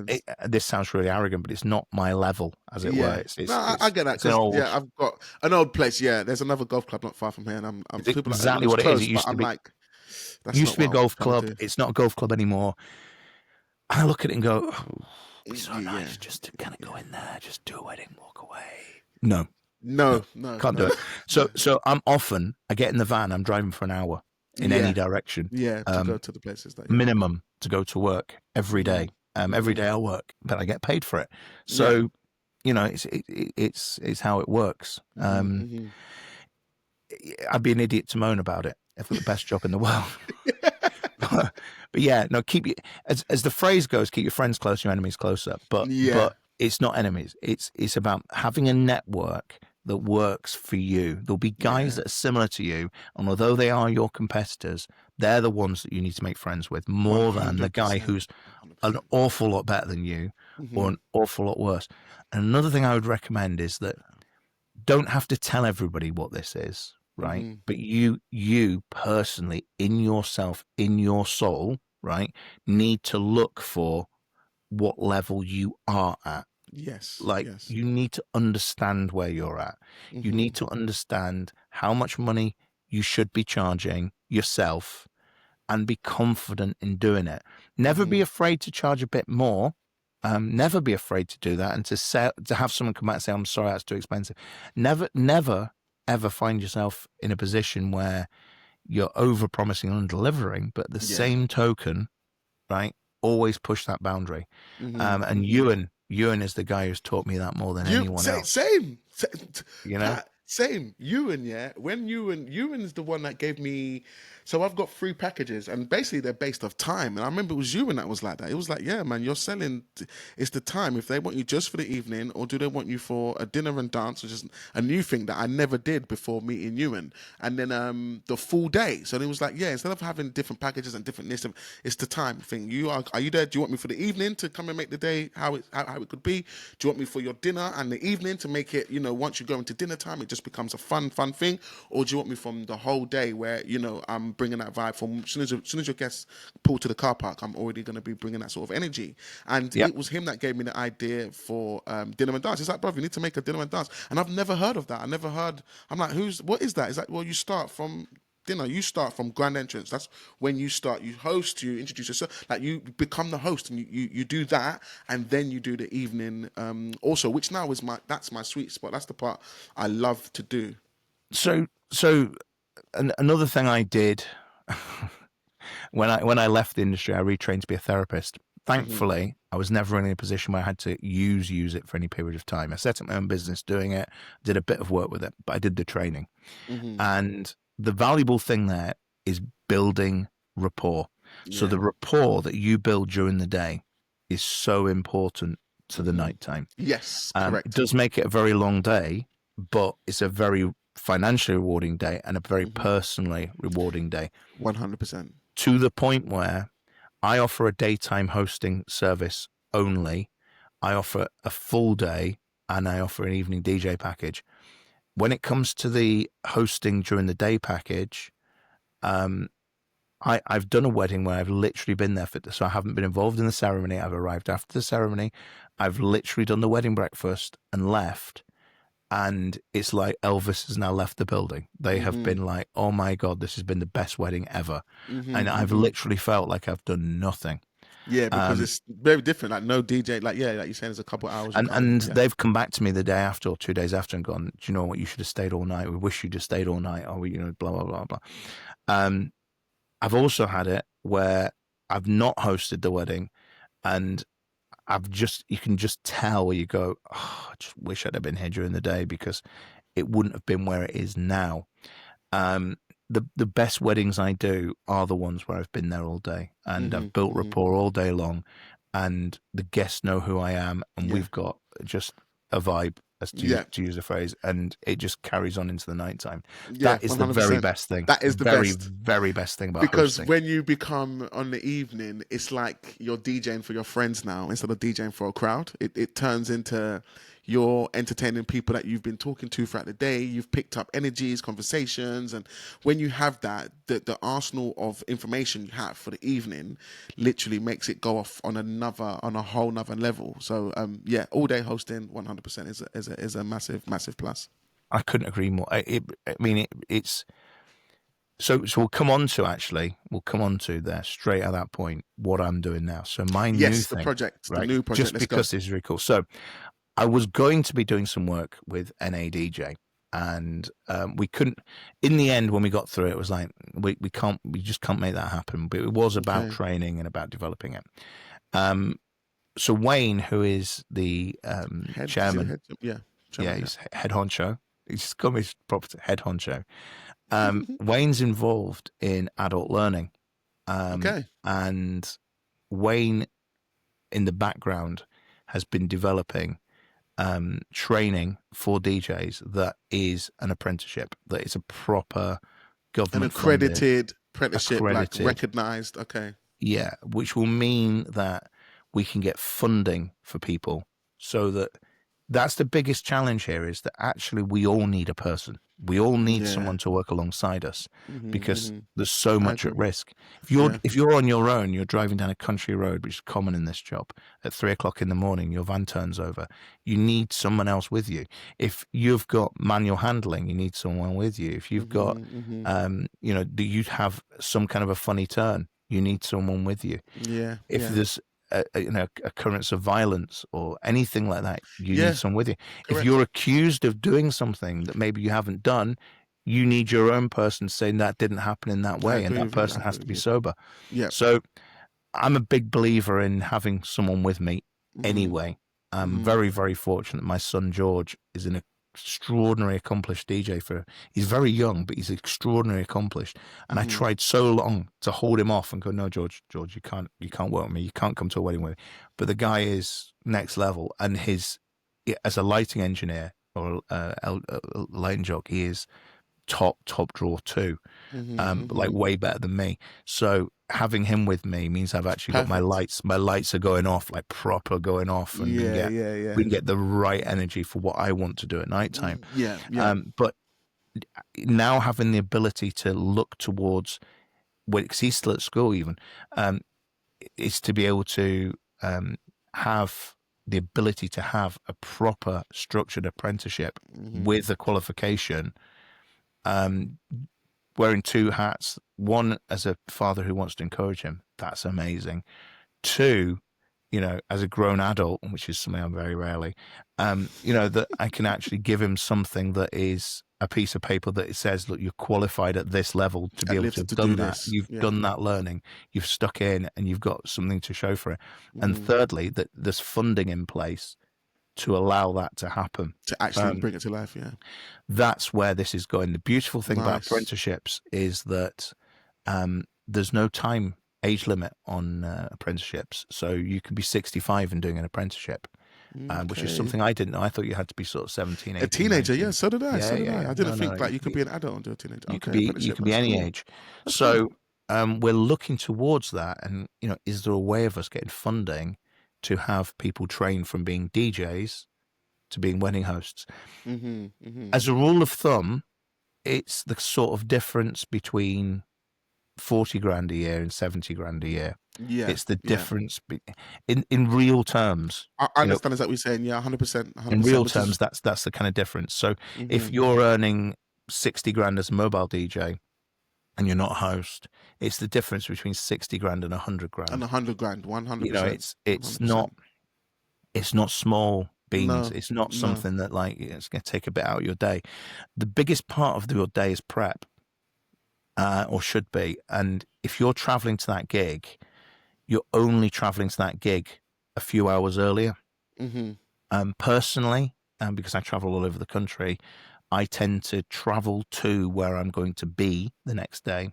this sounds really arrogant, but it's not my level, as it were. I get that. I've got an old place. Yeah, there's another golf club not far from here. And I'm exactly what it is. It used to be. It used to be a golf club. It's not a golf club anymore. And I look at it and go, oh, it's so nice just to kind of go in there, just do a wedding, walk away. No, can't do it. So I get in the van, I'm driving for an hour in any direction. Yeah, to go to the places that minimum to go to work every day. Every day I work, but I get paid for it. So, it's how it works. I'd be an idiot to moan about it. I've got the best job in the world. but yeah, no, keep you, as the phrase goes, keep your friends close, your enemies closer. But it's not enemies. It's about having a network that works for you. There'll be guys that are similar to you, and although they are your competitors, they're the ones that you need to make friends with more than the guy who's 100%. An awful lot better than you or an awful lot worse. And another thing I would recommend is that don't have to tell everybody what this is, right? But you personally, in yourself, in your soul, right, need to look for what level you are at. You need to understand where you're at. You need to understand how much money you should be charging yourself and be confident in doing it. Never be afraid to charge a bit more. Never be afraid to do that, and to have someone come back and say, "I'm sorry, that's too expensive." Never, ever find yourself in a position where you're over promising and delivering. But the same token, right? Always push that boundary. And Ewan is the guy who's taught me that more than anyone else. Same. You know. Same. Ewan, when Ewan is the one that gave me. So I've got 3 packages, and basically they're based off time. And I remember it was Ewan that was like that. It was like, yeah, man, you're selling. It's the time. If they want you just for the evening, or do they want you for a dinner and dance, which is a new thing that I never did before meeting Ewan. And then the full day. So it was like, yeah, instead of having different packages and different lists, it's the time thing. Are you there? Do you want me for the evening to come and make the day how it could be? Do you want me for your dinner and the evening to make it? Once you go into dinner time, it just becomes a fun thing. Or do you want me from the whole day where I'm bringing that vibe from as soon as your guests pull to the car park, I'm already going to be bringing that sort of energy. And it was him that gave me the idea for dinner and dance. It's like, bro, you need to make a dinner and dance. And I've never heard of that. I'm like, what is that? It's like, well, you start from dinner, you start from grand entrance. That's when you start. You host, you introduce yourself, like you become the host, and you do that, and then you do the evening also, which now is that's my sweet spot. That's the part I love to do. So another thing I did when I left the industry, I retrained to be a therapist. Thankfully, I was never in a position where I had to use it for any period of time. I set up my own business doing it, did a bit of work with it, but I did the training. And the valuable thing there is building rapport. So the rapport that you build during the day is so important to the nighttime. Yes, correct. It does make it a very long day, but it's a very financially rewarding day and a very personally rewarding day. 100%. To the point where I offer a daytime hosting service only. I offer a full day, and I offer an evening DJ package. When it comes to the hosting during the day package, I've done a wedding where I've literally been there so I haven't been involved in the ceremony. I've arrived after the ceremony. I've literally done the wedding breakfast and left. And it's like Elvis has now left the building. They have been like, oh my God, this has been the best wedding ever. And I've literally felt like I've done nothing. Yeah, because it's very different. Like no DJ, like you're saying, there's a couple of hours. And they've come back to me the day after or 2 days after and gone, do you know what? You should have stayed all night. We wish you'd have stayed all night. Or blah, blah, blah, blah. I've also had it where I've not hosted the wedding, and you can just tell where you go, oh, I just wish I'd have been here during the day because it wouldn't have been where it is now. The best weddings I do are the ones where I've been there all day and I've built rapport all day long, and the guests know who I am, and we've got just a vibe, to use a phrase, and it just carries on into the nighttime. That is 100%. The very best thing. That is the very best thing about because hosting. When you become on the evening, it's like you're DJing for your friends now instead of DJing for a crowd. It turns into you're entertaining people that you've been talking to throughout the day. You've picked up energies, conversations, and when you have that, the arsenal of information you have for the evening literally makes it go off on a whole nother level. So all day hosting 100% is a massive plus. I couldn't agree more. It's so we'll come on to there straight at that point what I'm doing now. So my new thing, the project, right? The new project. Just because this is really cool. So I was going to be doing some work with NADJ, and we couldn't. In the end, when we got through it, was like we just can't make that happen. But it was about training and about developing it. So Wayne, who is the chairman, he's head honcho. He's got his proper head honcho. Wayne's involved in adult learning, Okay. And Wayne, in the background, has been developing training for DJs that is an apprenticeship, that is a proper An government-funded, accredited apprenticeship, like accredited, recognized. Okay. yeah, which will mean that we can get funding for people, so that's the biggest challenge here, is that actually we all need a person. We all need someone to work alongside us, because there's so much at risk. If you're on your own, you're driving down a country road, which is common in this job, at 3:00 in the morning, your van turns over. You need someone else with you. If you've got manual handling, you need someone with you. If you've got, you have some kind of a funny turn, you need someone with you. Yeah. If there's occurrence of violence or anything like that, you need someone with you. Correct. If you're accused of doing something that maybe you haven't done, you need your own person saying that didn't happen in that way, and that person has to be sober. Yeah. So I'm a big believer in having someone with me anyway. I'm very, very fortunate. My son George is an extraordinarily accomplished DJ. He's very young, but he's extraordinarily accomplished. And I tried so long to hold him off and go, no, George, you can't work with me. You can't come to a wedding with me. But the guy is next level, and as a lighting engineer or a lighting jock, he is top drawer too, like way better than me. So having him with me means I've actually got my lights are going off, like proper going off, and we can get the right energy for what I want to do at nighttime. But now having the ability to look towards, because he's still at school even, is to be able to have the ability to have a proper structured apprenticeship with a qualification, wearing two hats. One, as a father who wants to encourage him, that's amazing. Two, as a grown adult, which is something I'm very rarely, that I can actually give him something that is a piece of paper that it says, look, you're qualified at this level to be able to have done that. You've done that learning, you've stuck in, and you've got something to show for it. And thirdly, that there's funding in place to allow that to happen, to actually bring it to life. That's where this is going. The beautiful thing about apprenticeships is that there's no age limit on apprenticeships, so you can be 65 and doing an apprenticeship, which is something I didn't know. I thought you had to be sort of 17, 18, a teenager. 19. So did I. I didn't think that you could be an adult and do a teenager. You could be any age. So we're looking towards that, and is there a way of us getting funding to have people train from being DJs to being wedding hosts? As a rule of thumb, it's the sort of difference between 40 grand a year and 70 grand a year. It's the difference in real terms. I understand exactly what you're saying. 100%. In real terms, that's the kind of difference. So if you're earning 60 grand as a mobile DJ and you're not a host, it's the difference between 60 grand and 100 grand. And 100 grand, 100%. It's not small beans. No, it's not something that it's going to take a bit out of your day. The biggest part of your day is prep, or should be. And if you're traveling to that gig, you're only traveling to that gig a few hours earlier. Personally, because I travel all over the country, I tend to travel to where I'm going to be the next day,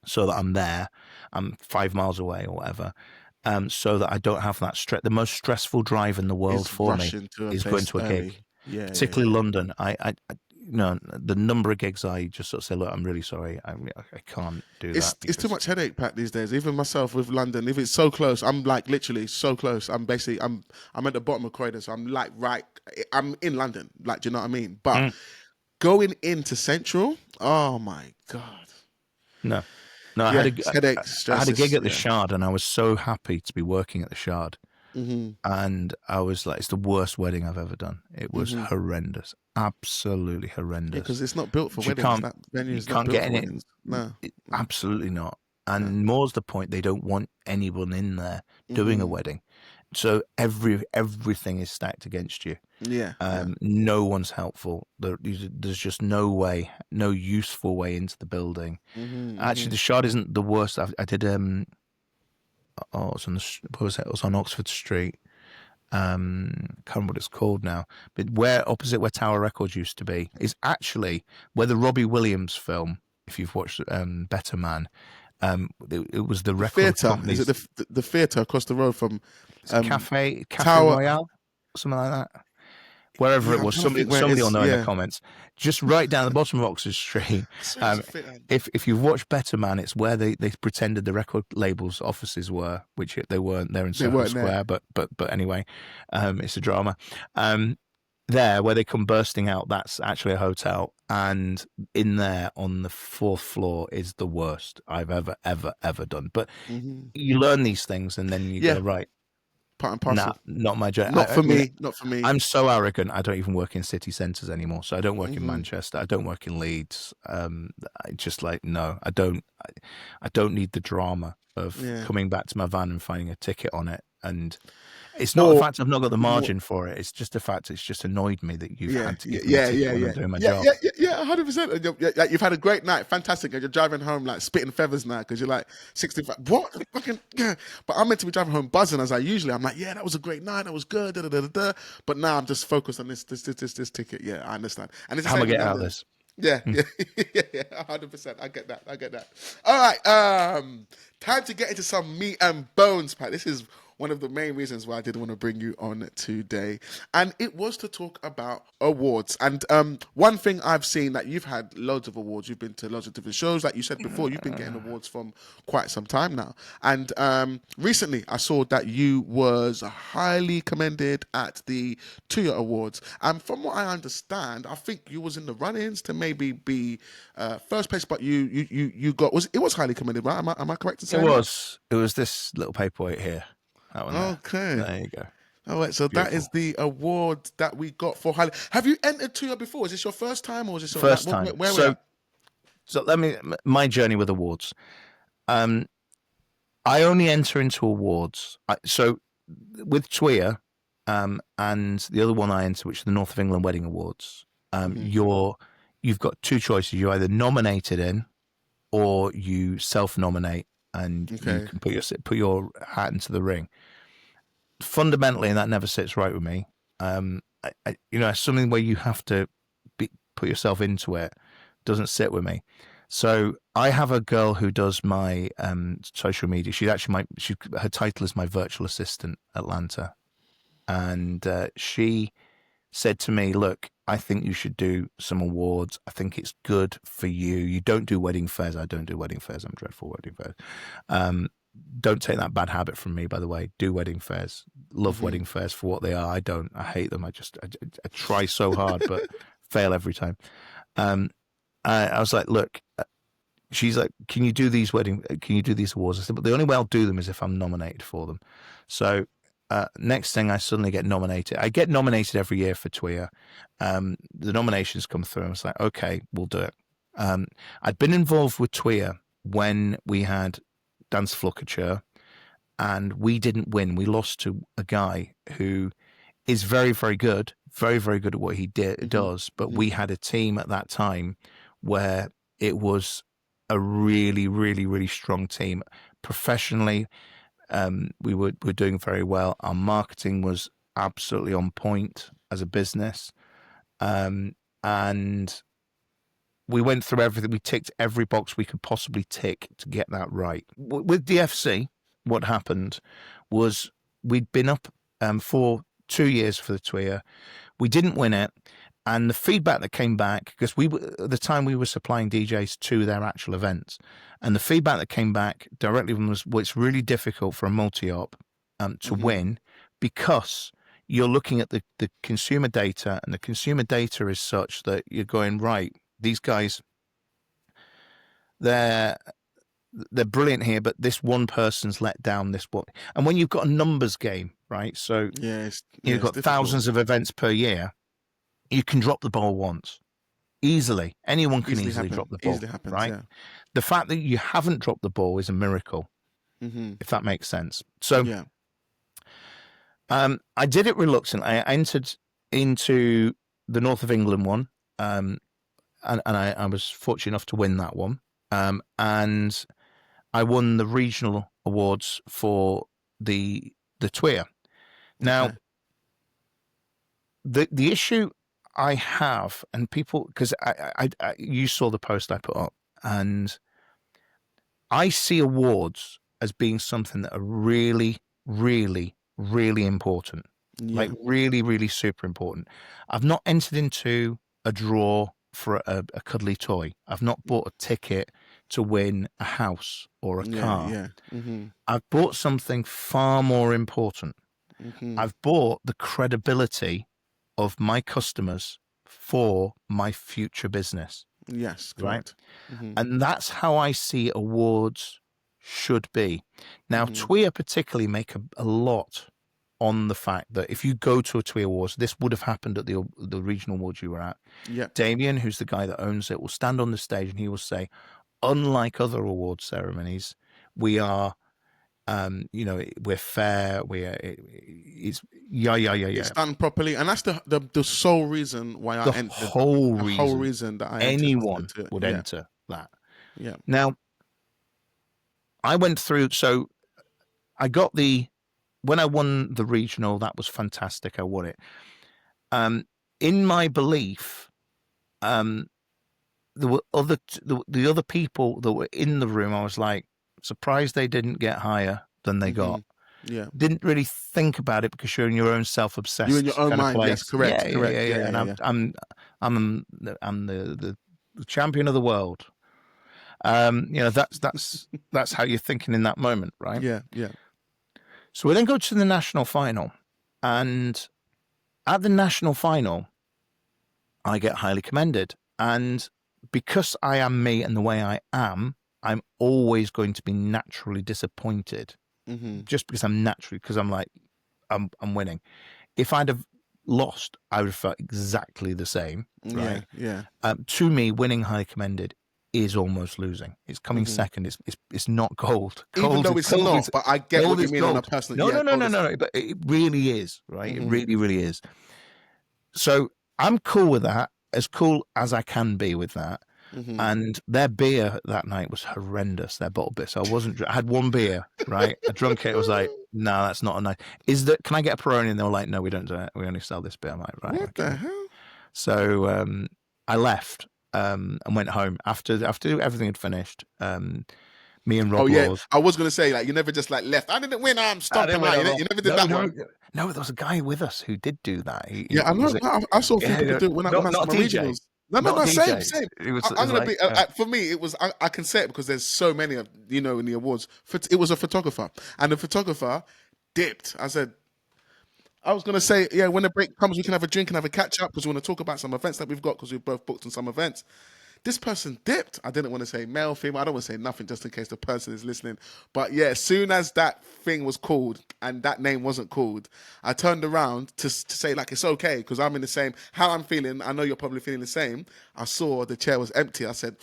so that I'm there. I'm 5 miles away or whatever, so that I don't have that stress. The most stressful drive in the world for me is going to a gig, particularly London. The number of gigs I just sort of say, look, I'm really sorry, I can't do that. It's too much headache, Pat, these days. Even myself with London, if it's so close, I'm like literally so close. I'm at the bottom of Croydon, so I'm like I'm in London. Like, do you know what I mean? But going into Central, oh my God. No, I had a gig at the yeah. Shard, and I was so happy to be working at the Shard. And I was like, it's the worst wedding I've ever done. It was horrendous, absolutely horrendous. Because it's not built for weddings. You can't get in it. No, absolutely not. And more's the point, they don't want anyone in there doing a wedding. So everything is stacked against you. No one's helpful. There's just no way, no useful way into the building. Actually, the Shard isn't the worst. I did it was on Oxford Street. Can't remember what it's called now, but opposite where Tower Records used to be is actually where the Robbie Williams film, if you've watched Better Man, It was the record theatre. companies. Is it the theatre across the road from Cafe Tower? Royale, something like that. Wherever Yeah, it I'm was, trying to think where it somebody will is. know in the Yeah. comments. Just right down the bottom of Oxford Street. If you've watched Better Man, it's where they pretended the record labels' offices were, which they weren't. They're in Soho Square, but anyway, it's a drama. There, where they come bursting out, that's actually a hotel, and in there on the 4th floor is the worst I've ever done. But you learn these things, and then you go, right. Part and parcel. Not my journey. Not for me. I'm so arrogant. I don't even work in city centres anymore. So I don't work in Manchester. I don't work in Leeds. I just no, I don't need the drama of coming back to my van and finding a ticket on it. And it's not the fact I've not got the margin for it. It's just the fact it's just annoyed me that you've had to give me a ticket when I'm doing my job. Yeah, 100%. You've had a great night, fantastic, and you're driving home like spitting feathers now because you're like 65. What? Fucking yeah. But I'm meant to be driving home buzzing as I usually. I'm like, yeah, that was a great night. That was good. Da, da, da, da, da. But now I'm just focused on this ticket. Yeah, I understand. And it's how am I getting out of this? Yeah, 100%. I get that. All right, time to get into some meat and bones, Pat. This is one of the main reasons why I did want to bring you on today. And it was to talk about awards. And one thing I've seen that you've had loads of awards. You've been to loads of different shows. Like you said before, you've been getting awards from quite some time now. And recently I saw that you was highly commended at the TWIA Awards. And from what I understand, I think you was in the run-ins to maybe be first place, but you got, it was highly commended, right? Am I correct in saying that? It was this little paperweight here. Okay. There you go. All right, so beautiful. That is the award that we got for highly. Have you entered TWIA before? Is this your first time, or is this your first time? So let me my journey with awards. I only enter into awards. So with TWIA, and the other one I enter, which is the North of England Wedding Awards. You've got two choices. You're either nominated in, or you self-nominate, and you can put your hat into the ring. Fundamentally, that never sits right with me. Something where you have to put yourself into it doesn't sit with me. So I have a girl who does my social media. She's actually her title is my virtual assistant, Atlanta, and she said to me, "Look, I think you should do some awards. I think it's good for you. You don't do wedding fairs. I don't do wedding fairs. I'm dreadful at wedding fairs. Don't take that bad habit from me, by the way. Do wedding fairs. Love wedding fairs for what they are. I don't. I hate them. I try so hard, but fail every time. I was like, look." She's like, Can you do these awards? I said, but the only way I'll do them is if I'm nominated for them. So next thing, I suddenly get nominated. I get nominated every year for TWIA. The nominations come through. I was like, okay, we'll do it. I'd been involved with TWIA when we had Dance Floor Couture, and we didn't win. We lost to a guy who is very, very good at what he does. But we had a team at that time where it was a really, really, really strong team. Professionally, we were doing very well. Our marketing was absolutely on point as a business. And we went through everything. We ticked every box we could possibly tick to get that right. With DFC, what happened was we'd been up for 2 years for the TWIA. We didn't win it. And the feedback that came back, because at the time we were supplying DJs to their actual events, and the feedback that came back directly was, well, it's really difficult for a multi-op to win, because you're looking at the consumer data, and the consumer data is such that you're going, right, these guys, they're brilliant here, but this one person's let down this one. And when you've got a numbers game, right? So you've got thousands of events per year. You can drop the ball once, easily. Anyone can easily drop the ball, easily happens, right? Yeah. The fact that you haven't dropped the ball is a miracle, if that makes sense. So, I did it reluctantly. I entered into the North of England one, and I was fortunate enough to win that one. And I won the regional awards for the TWIA. Now, the issue I have, and people, because you saw the post I put up, and I see awards as being something that are really, really, really important. Like really, really super important. I've not entered into a draw for a cuddly toy. I've not bought a ticket to win a house or a car. I've bought something far more important. I've bought the credibility of my customers for my future business. Yes, correct. Right? And that's how I see awards should be. Now, TWIA particularly make a lot on the fact that if you go to a TWIA Awards, this would have happened at the regional awards you were at. Damien, who's the guy that owns it, will stand on the stage and he will say, unlike other award ceremonies, we are, we're fair. It's done properly, and that's the sole reason why I entered. The whole reason that I anyone would enter that. Now, I went through. So, I got when I won the regional, that was fantastic. I won it. In my belief, there were the other people that were in the room. I was like, surprised they didn't get higher than they got. Didn't really think about it because you're in your own self-obsessed. You're in your own kind mind. Of place. Yes, correct. And I'm the champion of the world. That's how you're thinking in that moment, right? Yeah. So we then go to the national final, and at the national final, I get highly commended. And because I am me and the way I am, I'm always going to be naturally disappointed, just because I'm like, I'm winning. If I'd have lost, I would have felt exactly the same, right? To me, winning highly commended is almost losing. It's coming second. It's not gold. Even though it's not, but I get what you mean on a personal. No. But it really is, right? It really, really is. So I'm cool with that, as cool as I can be with that. And their beer that night was horrendous. Their bottle beer. So I had one beer, right? I drunk it. I was like, no, that's not a nice. Can I get a Peroni? And they were like, no, we don't do it. We only sell this beer. I'm like, right. What the hell? So I left. And went home after everything had finished. Me and Rob Laws. I was going to say, like, you never just like left. I didn't win. I'm stomping out. You never did that one. No, there was a guy with us who did do that. I know. I saw people do it when I was on regionals. No, same. I'm going to be. For me, it was. I can say it because there's so many of in the awards. It was a photographer, and the photographer dipped. I was going to say, when the break comes, we can have a drink and have a catch up because we want to talk about some events that we've got because we've both booked on some events. This person dipped. I didn't want to say male, female. I don't want to say nothing just in case the person is listening. But as soon as that thing was called and that name wasn't called, I turned around to say, like, it's okay because I'm in the same, how I'm feeling. I know you're probably feeling the same. I saw the chair was empty. I said,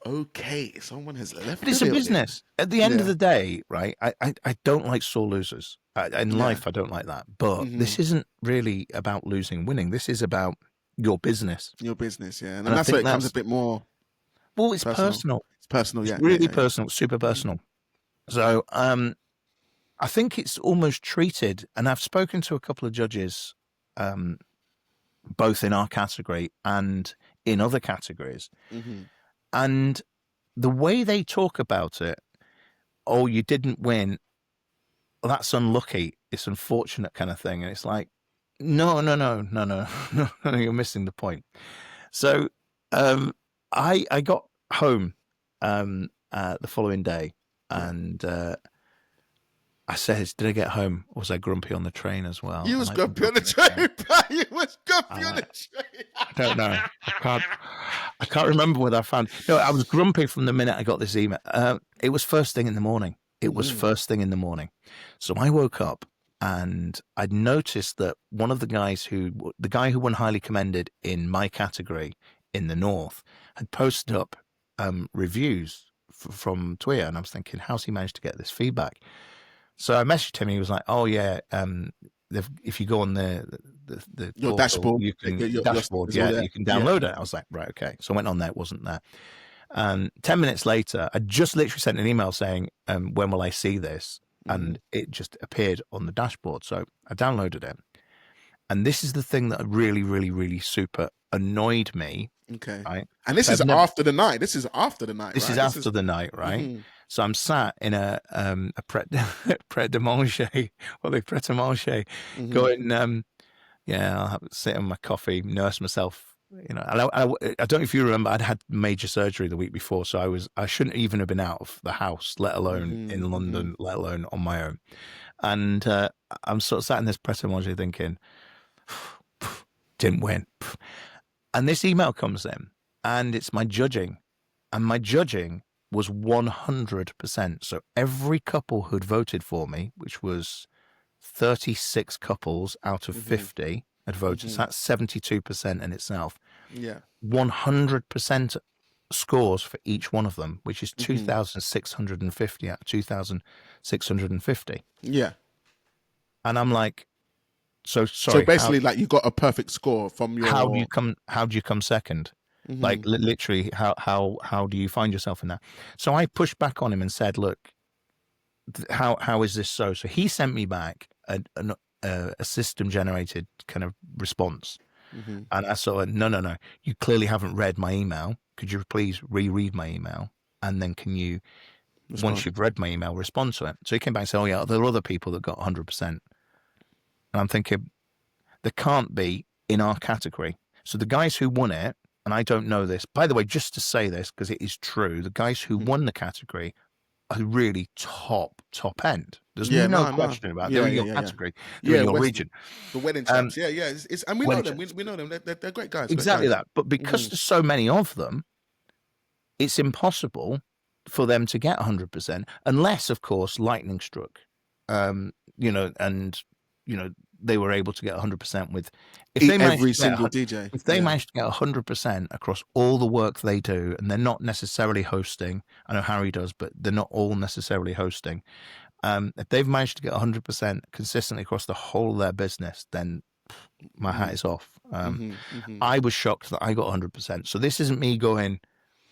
okay, someone has left. But it's a business. At the end of the day, right, I don't like sore losers. In life, I don't like that. But this isn't really about losing and winning. This is about your business. Your business, And that's where it comes a bit more. Well, it's personal. It's personal, It's really personal, super personal. So I think it's almost treated, and I've spoken to a couple of judges, both in our category and in other categories. And the way they talk about it, oh, you didn't win, well, that's unlucky, it's unfortunate kind of thing. And it's like, no, you're missing the point. So I got home the following day and I said, did I get home? Or was I grumpy on the train as well? You was grumpy on the train, You was grumpy on the train. I don't know. I can't remember whether I found. No, I was grumpy from the minute I got this email. It was first thing in the morning. So I woke up and I'd noticed that one of the guy who won highly commended in my category in the North, had posted up reviews from TWIA, and I was thinking, how's he managed to get this feedback? So I messaged him. He was like, "Oh yeah, if you go on the your portal, dashboard, you can your dashboard, you can download it." I was like, "Right, okay." So I went on there, it wasn't there. 10 minutes later, I just literally sent an email saying, "When will I see this?" And it just appeared on the dashboard. So I downloaded it, and this is the thing that really, really, really super annoyed me Okay. Right. And this So is after the night. This is after the night, This right? is after the night, right? Mm-hmm. So I'm sat in a pret de manger, pret a manger, going, yeah, I'll sit on my coffee, nurse myself, you know. And I don't know if you remember, I'd had major surgery the week before, so I shouldn't even have been out of the house, let alone in London, let alone on my own. And I'm sort of sat in this pret a manger thinking, didn't win. And this email comes in, and it's my judging. And my judging was 100%. So every couple who'd voted for me, which was 36 couples out of 50 had voted. So that's 72% in itself. Yeah. 100% scores for each one of them, which is 2,650 out of 2,650. Yeah. And I'm like, so sorry. So basically, like, you got a perfect score from your. How do you come second? Like literally, how do you find yourself in that? So I pushed back on him and said, look, how is this so? So he sent me back a system generated kind of response, and I saw no, you clearly haven't read my email. Could you please reread my email, and then can you, once you've read my email, respond to it? So he came back and said, oh yeah, there are other people that got 100%, and I'm thinking there can't be in our category. So the guys who won it, and I don't know this, by the way, just to say this because it is true, the guys who won the category are really top end. There's no question about it. They're in your category. They're in your region. The wedding chaps. It's and we know them. We know them. They're great guys. Exactly that. But because there's so many of them, it's impossible for them to get 100%, unless, of course, lightning struck. They were able to get 100% with every single DJ. If they managed to get 100% across all the work they do, and they're not necessarily hosting, I know Harry does, but they're not all necessarily hosting. If they've managed to get 100% consistently across the whole of their business, then my hat is off. I was shocked that I got 100%. So this isn't me going,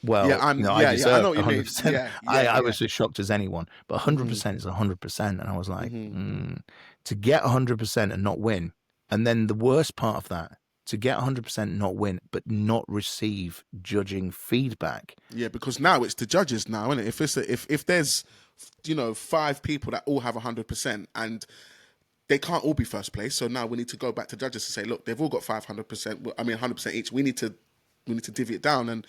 well, I deserve 100%. I was as shocked as anyone, but 100% is 100%. And I was like, to get 100% and not win. And then the worst part of that, to get 100% not win, but not receive judging feedback. Yeah, because now it's the judges now, isn't it? If there's, 5 people that all have 100% and they can't all be first place. So now we need to go back to judges to say, look, they've all got 500%. 100% each. We need to divvy it down, and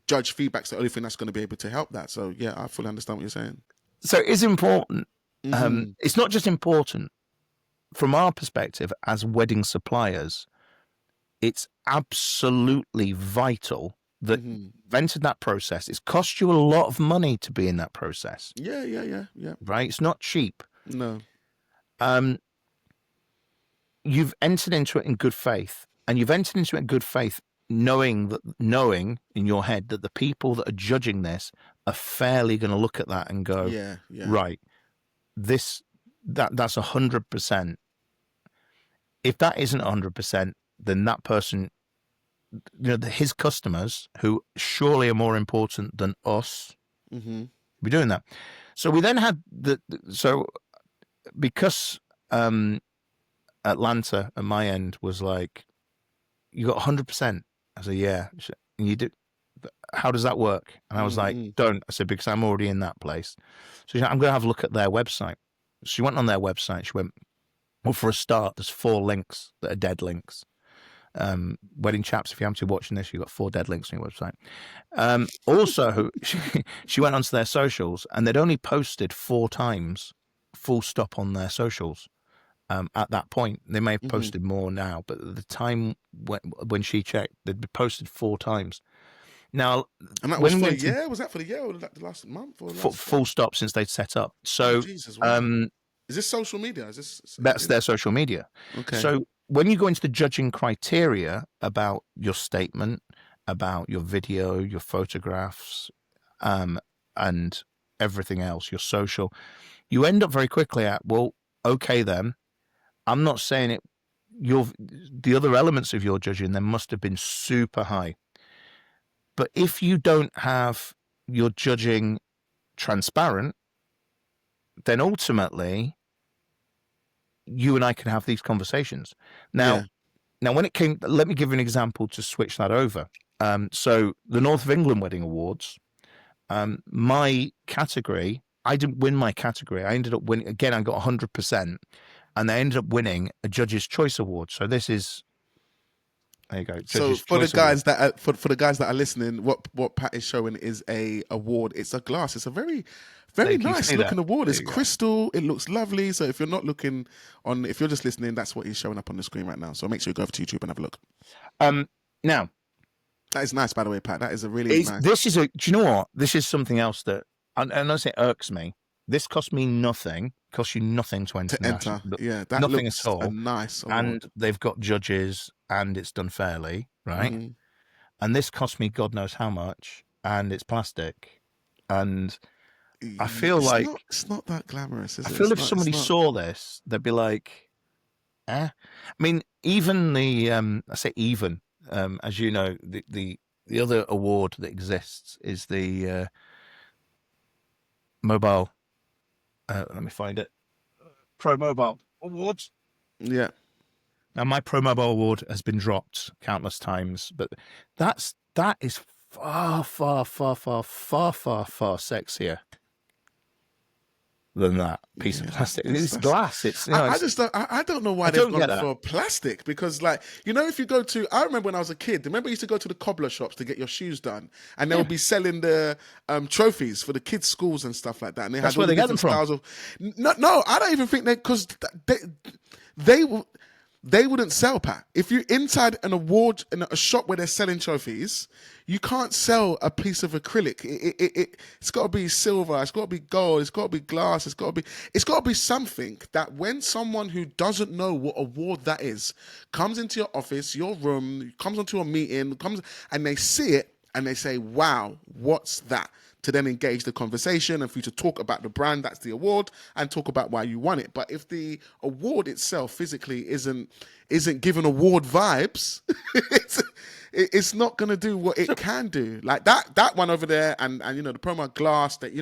judge feedback's the only thing that's going to be able to help that. So yeah, I fully understand what you're saying. So it's important. It's not just important from our perspective as wedding suppliers. It's absolutely vital that you've entered that process. It's cost you a lot of money to be in that process. Yeah. Right? It's not cheap. No. You've entered into it in good faith, and you've entered into it in good faith knowing in your head that the people that are judging this are fairly going to look at that and go, right, that's 100%. If that isn't 100%, then that person, his customers, who surely are more important than us, be doing that. So we then had because Atlanta at my end was like, you got 100%. I said, yeah. And you did. How does that work? And I was like, don't. I said, because I'm already in that place. So she said, I'm going to have a look at their website. She went on their website. She went, well, for a start, there's 4 links that are dead links. Wedding chaps, if you happen to be watching this, you've got 4 dead links on your website. Also, she went onto their socials, and they'd only posted 4 times full stop on their socials. At that point, they may have posted more now, but at the time when she checked, they'd been posted 4 times. Now, and that was for the year. Was that for the year or the last month? Or full stop since they'd set up. So, Jesus, wow. Is this social media? That's their social media. Okay. So when you go into the judging criteria about your statement, about your video, your photographs, and everything else, your social, you end up very quickly at, well, okay then. I'm not saying it. The other elements of your judging then must have been super high. But if you don't have your judging transparent, then ultimately you and I can have these conversations. Now, Now, when it came, let me give you an example to switch that over. So the North of England Wedding Awards, my category, I didn't win my category. I ended up winning, again, I got 100%, and I ended up winning a Judge's Choice Award. So this is, there you go. So for the guys that are, for the guys that are listening, what Pat is showing is a award. It's a glass. It's a very nice looking award. It's crystal. It looks lovely. So if you're not looking on, if you're just listening, that's what is showing up on the screen right now. So make sure you go over to YouTube and have a look. Now, that is nice, by the way, Pat. That is a really nice. This is do you know what? This is something else that, and I say irks me. This cost me nothing. Cost you nothing to enter. Yeah, that nothing looks at all. A nice award. And they've got judges, and it's done fairly, right? Mm-hmm. And this cost me God knows how much, and it's plastic, and I feel it's not that glamorous, is it? I feel if somebody saw this, they'd be like, eh. I mean, even the I say even, as you know, the other award that exists is the mobile. Let me find it. Pro Mobile Awards. Yeah. Now my Pro Mobile Award has been dropped countless times, but that is far sexier than that piece of plastic. It's glass. It's I don't know why they've gone for plastic, because if you go to, I remember when I was a kid, remember you used to go to the cobbler shops to get your shoes done, and they would be selling the trophies for the kids' schools and stuff like that, and that's where they get them from. No, I don't even think because they wouldn't sell, Pat. If you're inside an award in a shop where they're selling trophies, you can't sell a piece of acrylic. It's got to be silver. It's got to be gold. It's got to be glass. It's got to be something that when someone who doesn't know what award that is comes into your office, your room, comes onto a meeting, and they see it and they say, "Wow, what's that?" To then engage the conversation and for you to talk about the brand, that's the award, and talk about why you won it. But if the award itself physically isn't giving award vibes, it's not going to do what it can do. Like that one over there, and the promo glass that,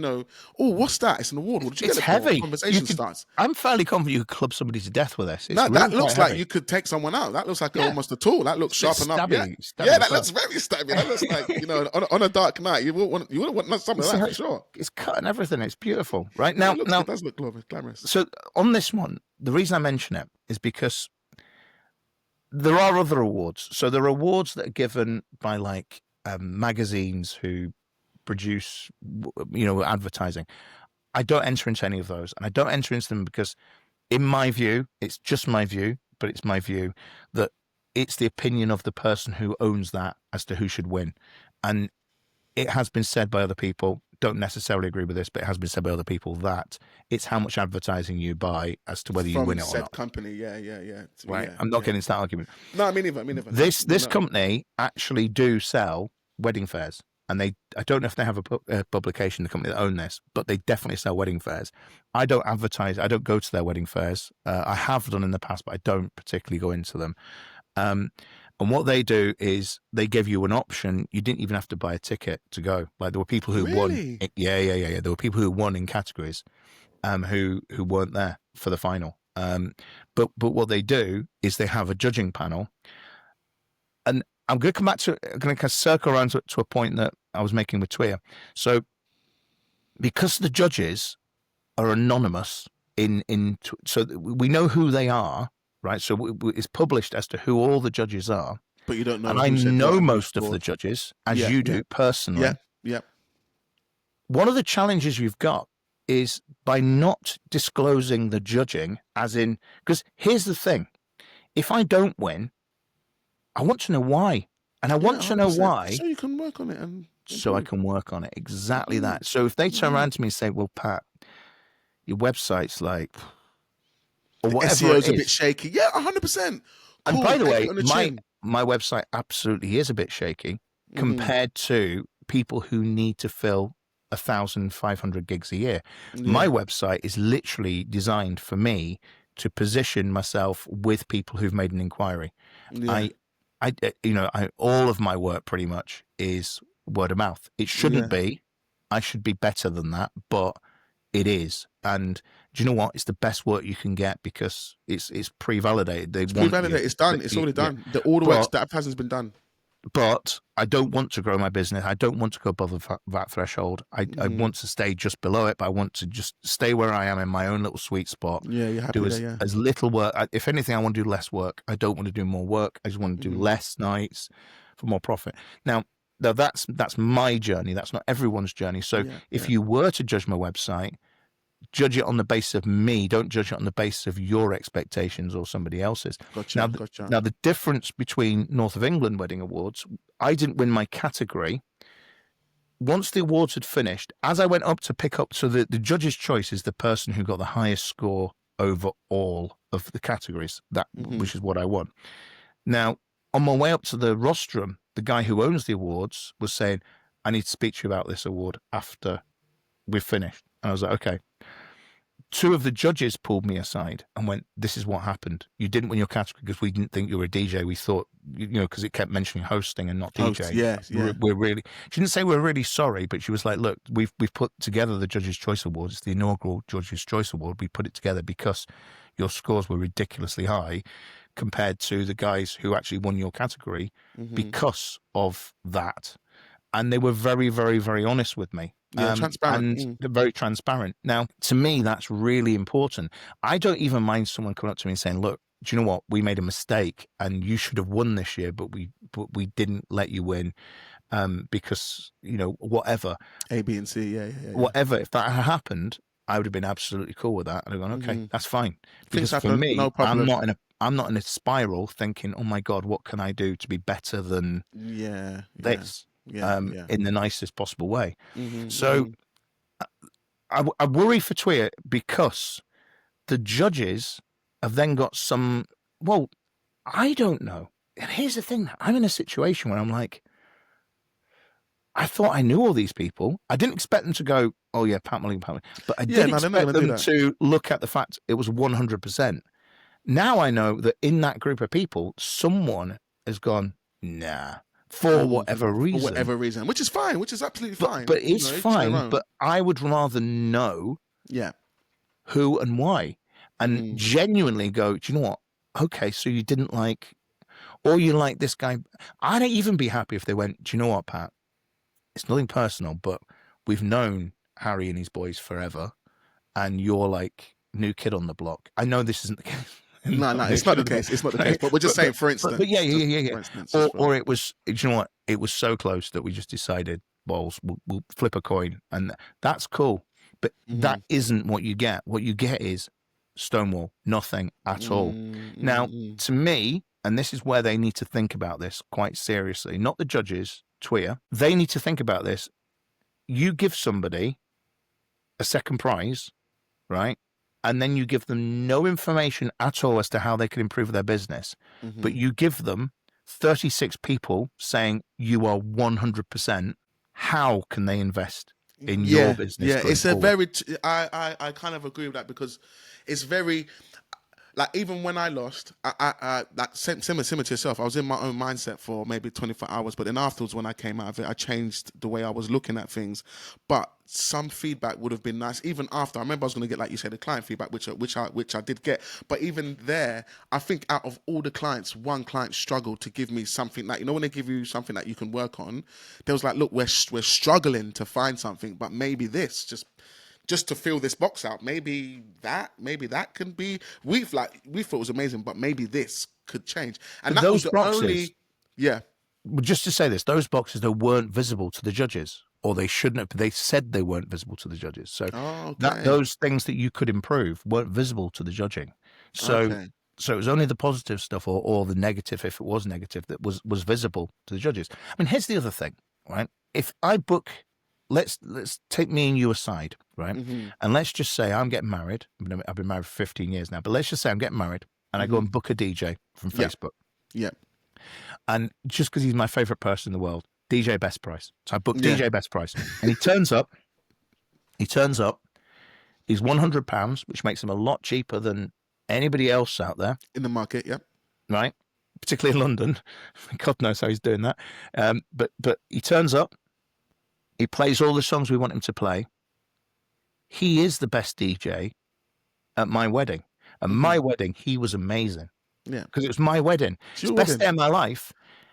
oh, what's that? It's an award. What did you it's get heavy. Conversation starts. I'm fairly confident you could club somebody to death with this. No, that looks like you could take someone out. That looks like almost a tool. That looks sharp enough. Yeah, that looks very stabby. That looks like, on a dark night, you wouldn't want something like that for sure. It's cutting everything. It's beautiful. Right now, it does look glamorous. So on this one, the reason I mention it is because there are other awards. So there are awards that are given by magazines who produce, advertising. I don't enter into any of those, and I don't enter into them because, in my view, it's just my view, but it's my view that it's the opinion of the person who owns that as to who should win. And it has been said by other people, don't necessarily agree with this, but it has been said by other people that it's how much advertising you buy as to whether you win it or not. Company, yeah. Right, I'm not getting into that argument. No, me neither. This company actually do sell wedding fairs, and I don't know if they have a publication, the company that own this, but they definitely sell wedding fairs. I don't advertise. I don't go to their wedding fairs. I have done in the past, but I don't particularly go into them. And what they do is they give you an option. You didn't even have to buy a ticket to go. Like there were people who won. Yeah. There were people who won in categories, who weren't there for the final. But what they do is they have a judging panel. And I'm going to come back to, I'm going to kind of circle around to a point that I was making with TWIA. So because the judges are anonymous so we know who they are. Right, so it's published as to who all the judges are, but you don't know. And I know most of the judges, as you do personally. Yeah. One of the challenges you've got is by not disclosing the judging, as in, because here's the thing: if I don't win, I want to know why, and I want to know why, so you can work on it, so I can work on it. Exactly that. So if they turn around to me and say, "Well, Pat, your website's like." Or SEO is a bit shaky. Yeah, 100%. And by the way, my website absolutely is a bit shaky compared to people who need to fill 1,500 gigs a year. Yeah. My website is literally designed for me to position myself with people who've made an inquiry. Yeah. All of my work pretty much is word of mouth. It shouldn't be. I should be better than that, but it is. And do you know what? It's the best work you can get because it's pre-validated. It's pre-validated. It's done. It's already done. All the work, the advertising's been done. But I don't want to grow my business. I don't want to go above that threshold. I want to stay just below it, but I want to just stay where I am in my own little sweet spot. Yeah, you're happy there, as little work. If anything, I want to do less work. I don't want to do more work. I just want to do less nights for more profit. Now that's my journey. That's not everyone's journey. So if you were to judge my website, judge it on the basis of me. Don't judge it on the basis of your expectations or somebody else's. Gotcha. Now, the difference between North of England Wedding Awards, I didn't win my category. Once the awards had finished, as I went up to pick up, so the judge's choice is the person who got the highest score over all of the categories, which is what I won. Now, on my way up to the rostrum, the guy who owns the awards was saying, I need to speak to you about this award after we've finished. And I was like, okay. Two of the judges pulled me aside and went, this is what happened. You didn't win your category because we didn't think you were a DJ. We thought, because it kept mentioning hosting and not DJ. Yeah. We're really, she didn't say we're really sorry, but she was like, look, we've put together the Judges' Choice Awards. It's the inaugural Judges' Choice Award. We put it together because your scores were ridiculously high compared to the guys who actually won your category because of that. And they were very, very, very honest with me. Transparent. And they're very transparent. Now, to me, that's really important. I don't even mind someone coming up to me and saying, look, do you know what? We made a mistake and you should have won this year, but we didn't let you win because, whatever. A, B, and C, yeah. Whatever. If that had happened, I would have been absolutely cool with that. I'd have gone, okay, that's fine. Because for me, no problem. I'm not in a spiral thinking, oh my God, what can I do to be better than this? In the nicest possible way. So I worry for TWIA because the judges have then got some, well, I don't know. And here's the thing, I'm in a situation where I'm like, I thought I knew all these people. I didn't expect them to go, oh yeah, Pat Mulligan. But I did expect them to look at the fact it was 100%. Now I know that in that group of people, someone has gone, nah. For whatever reason. Which is fine, which is absolutely fine. But it's fine, but I would rather know who and why. And genuinely go, do you know what? Okay, so you didn't like, or you like this guy. I'd even be happy if they went, do you know what, Pat? It's nothing personal, but we've known Harry and his boys forever, and you're like new kid on the block. I know this isn't the case. No, it's not the case. It's not the case. But we're just saying, for instance. But yeah. Or it was, you know what? It was so close that we just decided, well, we'll flip a coin. And that's cool. But that isn't what you get. What you get is stonewall, nothing at all. Now, to me, and this is where they need to think about this quite seriously, not the judges, TWIA, they need to think about this. You give somebody a second prize, right? And then you give them no information at all as to how they can improve their business. But you give them 36 people saying you are 100%. How can they invest in your business? Yeah, it's a very, I kind of agree with that because it's very, like even when I lost, I like similar to yourself, I was in my own mindset for maybe 24 hours, but then afterwards when I came out of it, I changed the way I was looking at things. But some feedback would have been nice. Even after, I remember I was going to get, like you said, the client feedback, which I did get. But even there, I think out of all the clients, one client struggled to give me something that, when they give you something that you can work on, they was like, look, we're struggling to find something, but maybe this, just to fill this box out, maybe that can be. We thought it was amazing, but maybe this could change. And that was the only. Just to say this, those boxes that weren't visible to the judges, or they shouldn't have. They said they weren't visible to the judges. So those things that you could improve weren't visible to the judging. So so it was only the positive stuff or the negative, if it was negative, that was visible to the judges. I mean, here's the other thing, right? If I book. Let's take me and you aside, right? And let's just say I'm getting married. I've been married for 15 years now, but let's just say I'm getting married and I go and book a DJ from Facebook. Yeah. And just because he's my favorite person in the world, DJ Best Price. So I book DJ Best Price. And he turns up. He's £100, which makes him a lot cheaper than anybody else out there. In the market, Right? Particularly in London. God knows how he's doing that. But he turns up. He plays all the songs we want him to play. He is the best DJ. at my wedding. At my wedding, he was amazing. Yeah. Because it was my wedding. It's the best day of my life.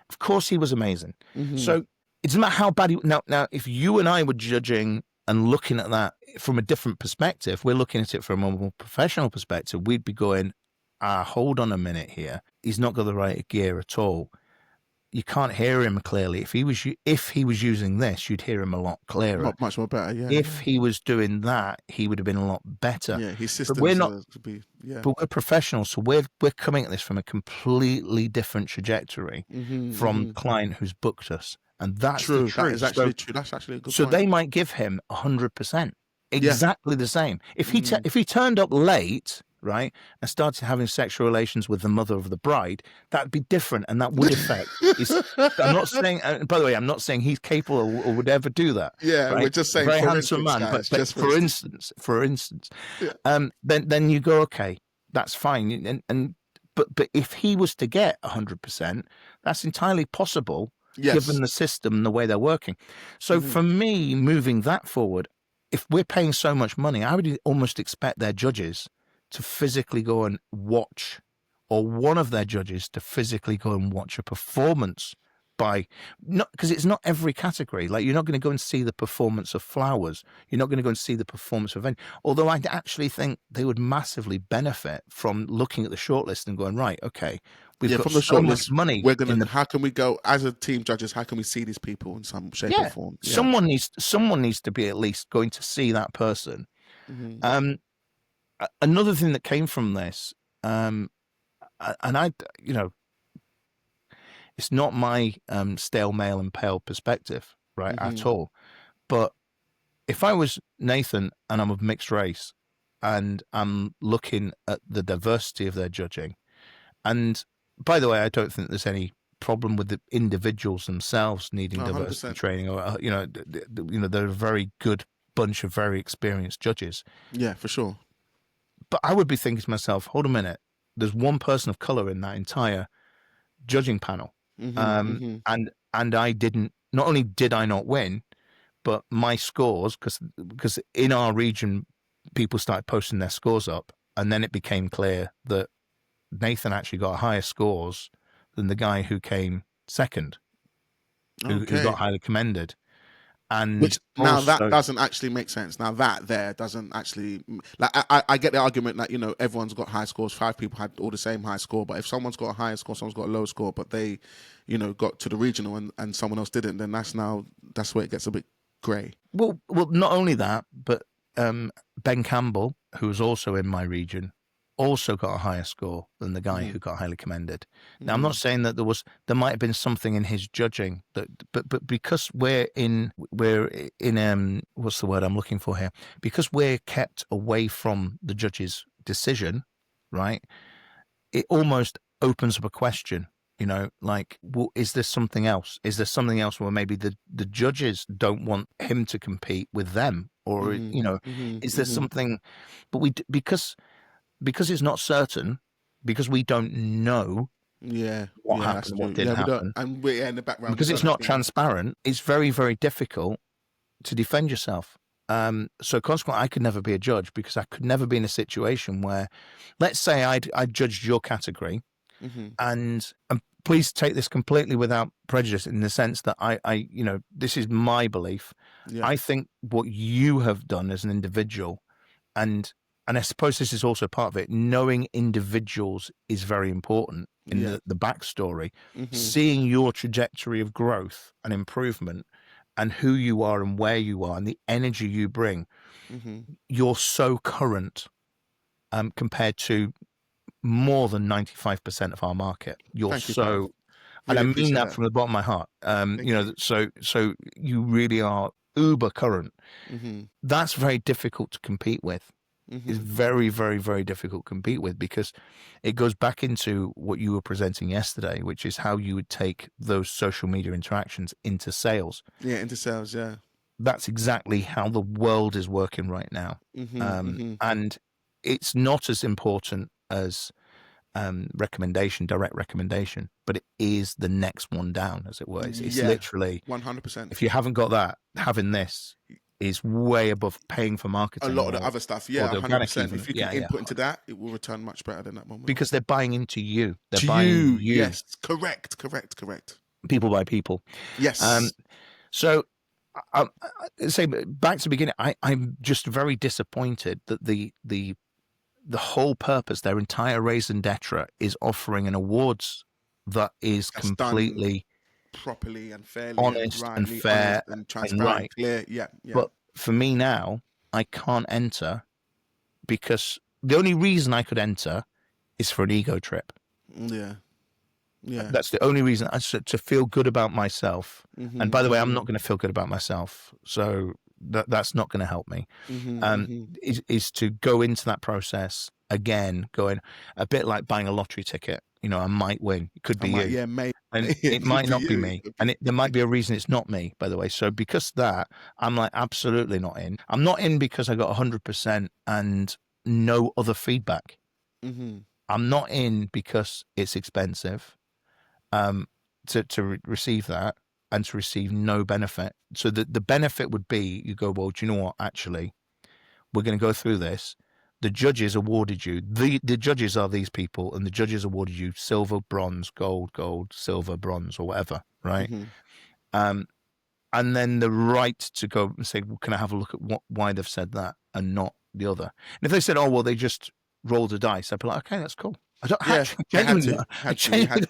Of course he was amazing. So it doesn't matter how bad he... Now, if you and I were judging and looking at that from a different perspective, we're looking at it from a more professional perspective, we'd be going, hold on a minute here. He's not got the right gear at all. You can't hear him clearly. If he was using this, you'd hear him a lot clearer. Much more better, yeah. If he was doing that, he would have been a lot better. Yeah, his systems but we're professionals, so we're coming at this from a completely different trajectory from the client who's booked us. And that's true. The truth. That is actually true. That's actually a good so point. They might give him 100%. Exactly the same. If he turned up late, right, and started having sexual relations with the mother of the bride, that'd be different, and that would affect. I'm not saying. By the way, I'm not saying he's capable or would ever do that. Yeah, right? we're just saying. Very for handsome instance, man, guys, but for instance, then you go, okay, that's fine, but if he was to get 100%, that's entirely possible, given the system and the way they're working. So for me, moving that forward, if we're paying so much money, I would almost expect their judges to physically go and watch, or one of their judges to physically go and watch a performance because it's not every category. Like, you're not going to go and see the performance of flowers. You're not going to go and see the performance of any. Although I actually think they would massively benefit from looking at the shortlist and going, right, okay, we've got from the so much money. We're gonna. How can we go as a team judges? How can we see these people in some shape or form? Yeah. Someone needs to be at least going to see that person. Another thing that came from this, and I, it's not my stale male and pale perspective, right, at all. But if I was Nathan and I'm of mixed race, and I'm looking at the diversity of their judging, and by the way, I don't think there's any problem with the individuals themselves needing diversity training, or they're a very good bunch of very experienced judges. Yeah, for sure. But I would be thinking to myself, hold a minute, there's one person of color in that entire judging panel. And I didn't, not only did I not win, but my scores, because in our region, people started posting their scores up, and then it became clear that Nathan actually got higher scores than the guy who came second, who got highly commended. And which now that doesn't actually make sense. Now that there doesn't actually, like, I get the argument that, everyone's got high scores. 5 people had all the same high score, but if someone's got a higher score, someone's got a lower score, but they, got to the regional and someone else didn't, then that's where it gets a bit grey. Well, not only that, but Ben Campbell, who was also in my region, also got a higher score than the guy who got highly commended. Now, I'm not saying that there might have been something in his judging but because we're in what's the word I'm looking for here? Because we're kept away from the judge's decision, right? It almost opens up a question, like, well, is there something else? Is there something else where maybe the judges don't want him to compete with them, or is there something? But because it's not certain, because we don't know what happened, what didn't happen, and we're in the background. Because it's not transparent, it's very, very difficult to defend yourself. So consequently, I could never be a judge, because I could never be in a situation where, let's say I judged your category, and please take this completely without prejudice, in the sense that I this is my belief. I think what you have done as an individual, and I suppose this is also part of it, knowing individuals is very important in the backstory. Seeing your trajectory of growth and improvement, and who you are and where you are and the energy you bring, you're so current compared to more than 95% of our market. And I mean that from the bottom of my heart. So you really are uber current. That's very difficult to compete with. Is very, very, very difficult to compete with, because it goes back into what you were presenting yesterday, which is how you would take those social media interactions into sales. Yeah, into sales, yeah. That's exactly how the world is working right now. And it's not as important as direct recommendation, but it is the next one down, as it were. It's literally 100%. If you haven't got that, having this is way above paying for marketing. A lot of the other stuff, yeah, 100%. Even. If you can input into that, it will return much better than that moment. Because they're buying into you. They're to buying you. Yes, correct. People by people. Yes. So, say back to the beginning, I'm just very disappointed that the whole purpose, their entire raison d'etre, is offering an awards that is That's completely properly and fairly honest and fair and transparent, and clear. Yeah. But for me now, I can't enter because the only reason I could enter is for an ego trip. Yeah. That's the only reason, to feel good about myself. And by the way, I'm not going to feel good about myself, so that's not going to help me. Is to go into that process again, going a bit like buying a lottery ticket. I might win. It could be you. Yeah, maybe. And it might not be me. And there might be a reason it's not me, by the way. So because of that, I'm like, absolutely not in. I'm not in because I got 100% and no other feedback. I'm not in because it's expensive to receive that and to receive no benefit. So the benefit would be, you go, well, do you know what? Actually, we're going to go through this. The judges awarded you, the judges are these people, and the judges awarded you silver, bronze, gold, silver, bronze, or whatever, right? And then the right to go and say, well, can I have a look at why they've said that and not the other? And if they said, oh, well, they just rolled a dice, I'd be like, okay, that's cool. I don't genuinely have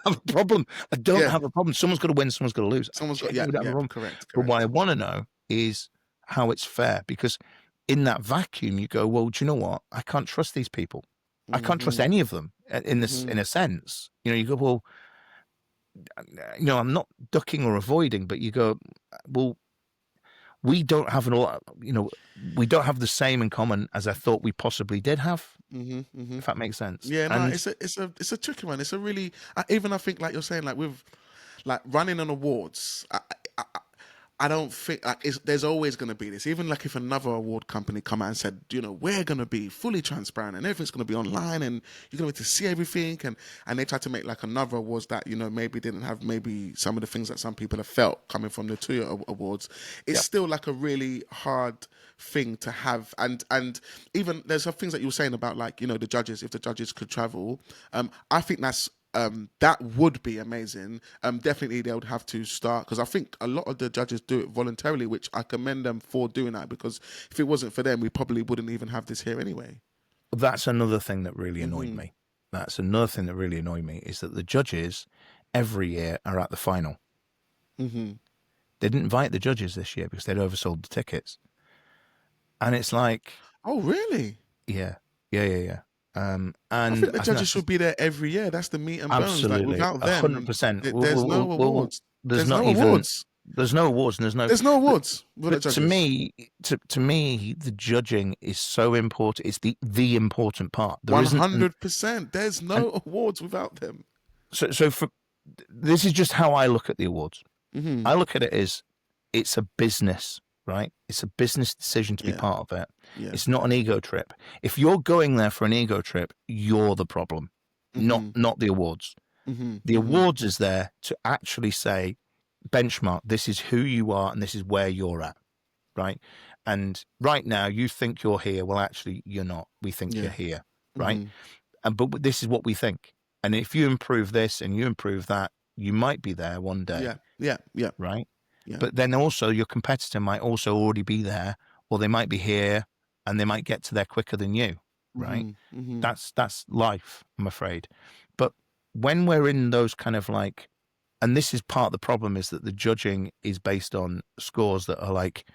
a problem. I don't have a problem. Someone's got to win, someone's got to lose. Correct. But what I want to know is how it's fair, because in that vacuum, you go, well, do you know what? I can't trust these people. I can't trust any of them in this, in a sense. You go, well, I'm not ducking or avoiding, but you go, well, we don't have we don't have the same in common as I thought we possibly did have. If that makes sense. Yeah, no, it's a tricky one. It's a really, even I think, like you're saying, like with like running on awards, I don't think there's always going to be this. Even like if another award company come out and said, we're going to be fully transparent and everything's going to be online and you're going to be able to see everything, and they try to make like another awards that maybe didn't have maybe some of the things that some people have felt coming from the TWIA awards. It's still like a really hard thing to have, and even there's some things that you were saying about like the judges, if the judges could travel. I think that's. That would be amazing. Definitely they would have to start, because I think a lot of the judges do it voluntarily, which I commend them for doing that, because if it wasn't for them, we probably wouldn't even have this here anyway. That's another thing that really annoyed me. That's another thing that really annoyed me, is that the judges every year are at the final. They didn't invite the judges this year because they'd oversold the tickets. And it's like... Oh, really? Yeah. And I think the judges should be there every year. That's the meat and bones. Absolutely, like, without them, 100%. There's no awards. There's no awards. There's no awards, and there's no awards. But to me, the judging is so important. It's the important part. 100%. There's no awards without them. So this is just how I look at the awards. I look at it as it's a business. Right? It's a business decision to be part of it. It's not an ego trip. If you're going there for an ego trip, you're the problem, not the awards. The awards is there to actually say, benchmark, this is who you are and this is where you're at, right? And right now you think you're here. Well, actually, you're not. We think you're here, right? But this is what we think. And if you improve this and you improve that, you might be there one day. Yeah. Right? Yeah. But then also your competitor might also already be there, or they might be here and they might get to there quicker than you, right? That's life, I'm afraid. But when we're in those kind of like, and this is part of the problem, is that the judging is based on scores that are like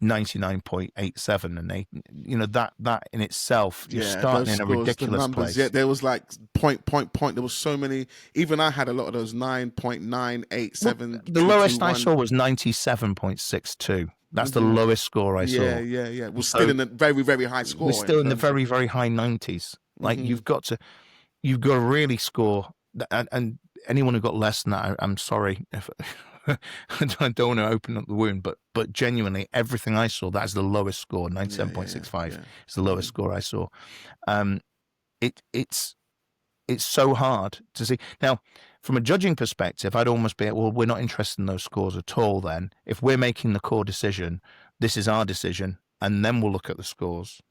99.87, and they, that in itself, you're starting in a ridiculous place. Yeah, there was like point. There was so many. Even I had a lot of those 9.987. Well, the lowest I saw was 97.62. That's the lowest score I saw. Yeah. We're still in a very, very high score. We're still in the very, very high 90s. Like you've got to really score. And anyone who got less than that, I'm sorry if I don't want to open up the wound, but genuinely, everything I saw, that's the lowest score. 97.65 is the lowest score I saw. It's so hard to see. Now, from a judging perspective, I'd almost be, well, we're not interested in those scores at all then. If we're making the core decision, this is our decision, and then we'll look at the scores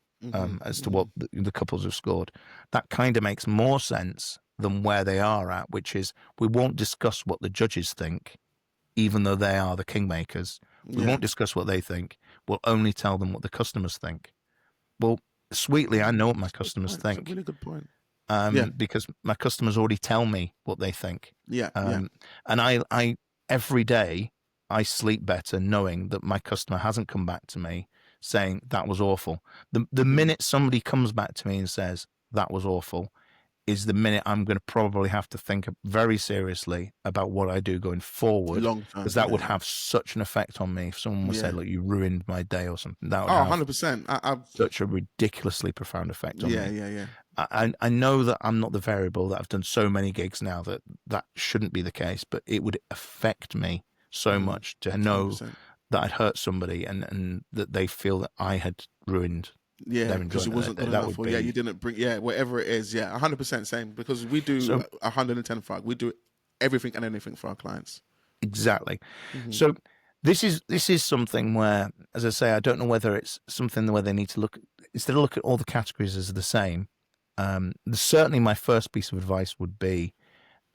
as to what the couples have scored. That kind of makes more sense than where they are at, which is we won't discuss what the judges think, even though they are the kingmakers. We won't discuss what they think. We'll only tell them what the customers think. Well, sweetly, I know what my customers think. That's a really good point. Because my customers already tell me what they think. And I every day I sleep better knowing that my customer hasn't come back to me saying that was awful. The minute somebody comes back to me and says that was awful is the minute I'm going to probably have to think very seriously about what I do going forward, because that would have such an effect on me. If someone would say, look, you ruined my day or something, that would have 100%. such a ridiculously profound effect on me. Yeah. I know that I'm not the variable, that I've done so many gigs now that shouldn't be the case, but it would affect me so much to know 100%. That I'd hurt somebody and that they feel that I had ruined. Because it wasn't good enough, or you didn't bring, whatever it is, 100% same. Because we do 110 for we do everything and anything for our clients. Exactly. So this is something where, as I say, I don't know whether it's something where they need to look, instead of look at all the categories as the same. Certainly, my first piece of advice would be,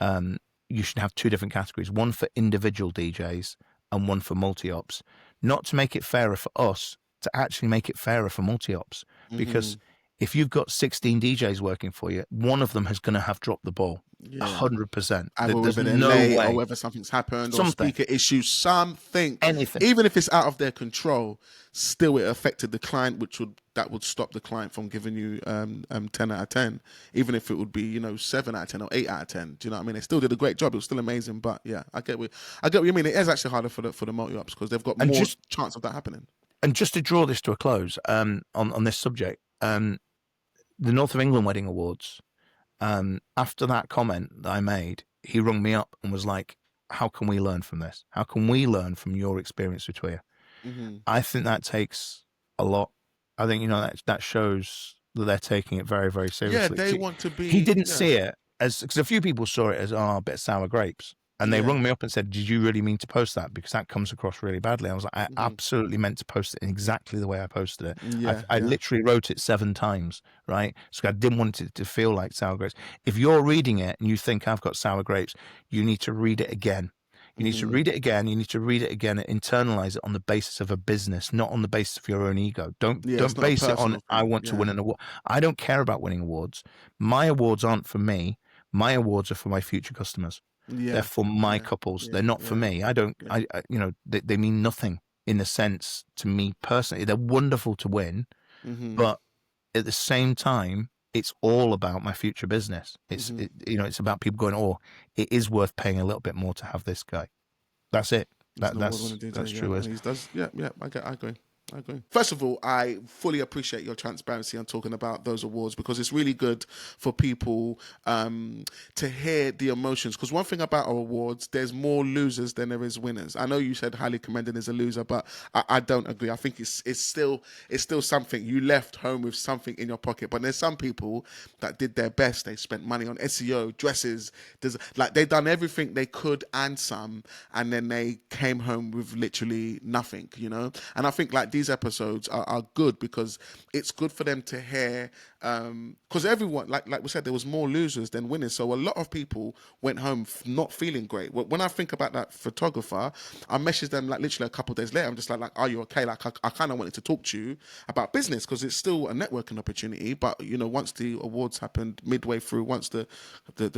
you should have two different categories: one for individual DJs and one for multi-ops. Not to make it fairer for us, to actually make it fairer for multi-ops, because if you've got 16 DJs working for you, one of them is going to have dropped the ball 100%. There's no way, or whether something's happened, or speaker issues, anything, even if it's out of their control, still it affected the client, that would stop the client from giving you 10 out of 10, even if it would be 7 out of 10 or 8 out of 10. Do you know what I mean? They still did a great job. It was still amazing, but I get what you mean. It is actually harder for the multi-ops because they've got more chance of that happening. And just to draw this to a close on this subject, the North of England Wedding Awards, after that comment that I made, he rung me up and was like, how can we learn from this? How can we learn from your experience with TWIA? I think that takes a lot. I think, that shows that they're taking it very, very seriously. Yeah, they want to be... He didn't see it as... Because a few people saw it as, a bit of sour grapes. And they rung me up and said, did you really mean to post that? Because that comes across really badly. I was like, I absolutely meant to post it in exactly the way I posted it. I literally wrote it 7 times, right? So I didn't want it to feel like sour grapes. If you're reading it and you think I've got sour grapes, you need to read it again. You need to read it again. You need to read it again and internalize it on the basis of a business, not on the basis of your own ego. Don't base it on, I want to win an award. I don't care about winning awards. My awards aren't for me. My awards are for my future customers. They're for my couples. They're not for me. I don't, they mean nothing in a sense to me personally. They're wonderful to win, but at the same time, it's all about my future business. It's, it's about people going, oh, it is worth paying a little bit more to have this guy. That's it. That's true. I agree. First of all, I fully appreciate your transparency on talking about those awards, because it's really good for people to hear the emotions. Because one thing about our awards, there's more losers than there is winners. I know you said highly commended is a loser, but I don't agree. I think it's still something. You left home with something in your pocket. But there's some people that did their best. They spent money on SEO, dresses. They've done everything they could and some, and then they came home with literally nothing. And I think these episodes are good because it's good for them to hear, because everyone, like we said, there was more losers than winners. So a lot of people went home not feeling great. When I think about that photographer, I messaged them literally a couple of days later. I'm just like, are you okay? I kind of wanted to talk to you about business, because it's still a networking opportunity. But once the awards happened midway through, once the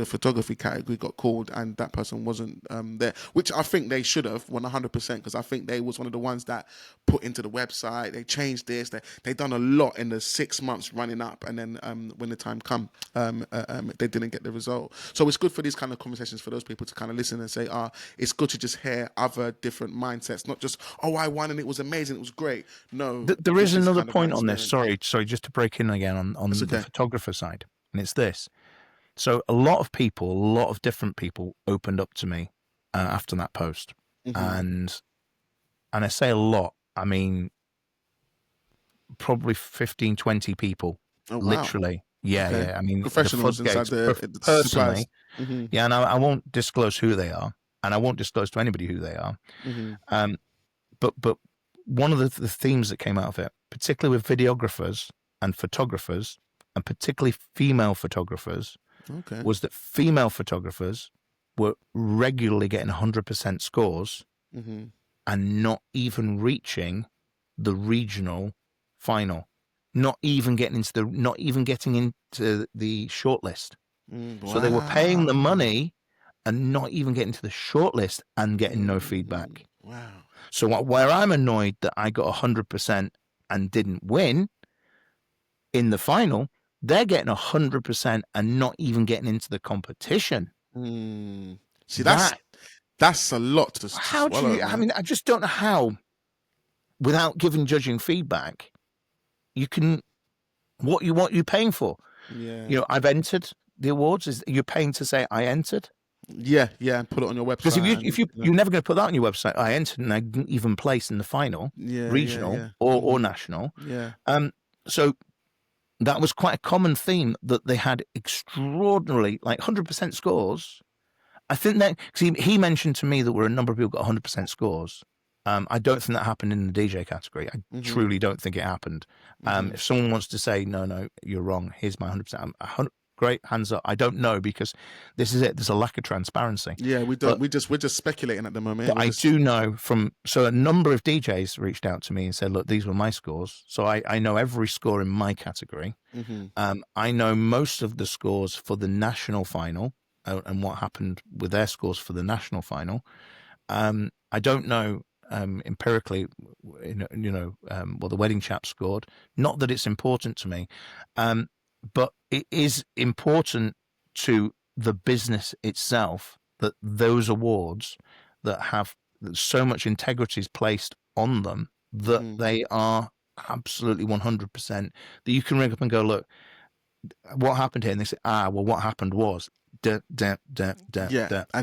photography category got called and that person wasn't there, which I think they should have 100%, because I think they was one of the ones that put into the website. They changed this. They done a lot in the 6 months running up, and then when the time come, they didn't get the result. So it's good for these kind of conversations for those people to kind of listen and say, it's good to just hear other different mindsets, not just, I won and it was amazing, it was great. No, there is another point on this. Sorry, just to break in again on the photographer side, and it's this. So a lot of different people opened up to me after that post, and I say a lot, I mean probably 15, 20 people. Oh, wow. Literally. Yeah. I mean, professionals inside the personally. Yeah, and I won't disclose who they are, and I won't disclose to anybody who they are. But one of the themes that came out of it, particularly with videographers and photographers, and particularly female photographers, was that female photographers were regularly getting 100% scores and not even reaching the regional final, not even getting into the shortlist. Wow. So they were paying the money and not even getting to the shortlist and getting no feedback. Wow. So where I'm annoyed that I got 100% and didn't win in the final, they're getting 100% and not even getting into the competition. See, that's a lot to how swallow, do you? man. I mean, I just don't know how, without giving judging feedback, you can. What you paying for? Yeah. You know, I've entered the awards. You're paying to say I entered. Yeah, and put it on your website. Because if you're never going to put that on your website, I entered and I didn't even place in the final, regional or national. Yeah. So that was quite a common theme, that they had extraordinarily, like 100% scores. I think that, because he mentioned to me that were a number of people got 100% scores. I don't think that happened in the DJ category. I truly don't think it happened. If someone wants to say, no, you're wrong, here's my 100%, great, hands up. I don't know, because this is it. There's a lack of transparency. Yeah, we don't. We're just speculating at the moment. But I do know so a number of DJs reached out to me and said, look, these were my scores. So I know every score in my category. I know most of the scores for the national final and what happened with their scores for the national final. I don't know empirically, what the wedding chap scored. Not that it's important to me. But it is important to the business itself that those awards that have so much integrity is placed on them, that they are absolutely 100%, that you can ring up and go, look, what happened here? And they say, well, what happened was and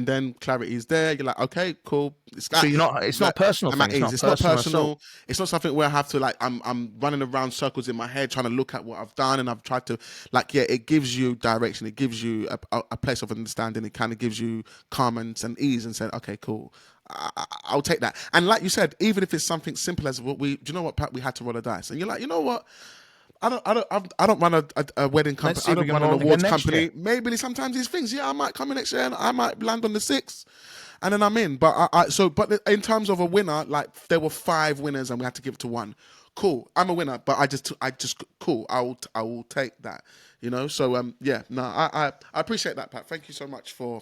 then clarity is there. You're like, okay, cool. So it's not personal thing. It's not personal. It's not something where I have to, like, I'm running around circles in my head trying to look at what I've done, and I've tried to, like, it gives you direction. It gives you a place of understanding. It kind of gives you calm and ease, and say, okay, cool, I'll take that. And like you said, even if it's something simple as do you know what, Pat, we had to roll a dice, and you're like, you know what, I don't run a wedding company. I don't run an awards company. Maybe sometimes these things, I might come in next year and I might land on the 6th, and then I'm in. But but in terms of a winner, like, there were 5 winners and we had to give it to 1. Cool, I'm a winner, but I just cool. I will take that. So I appreciate that, Pat. Thank you so much for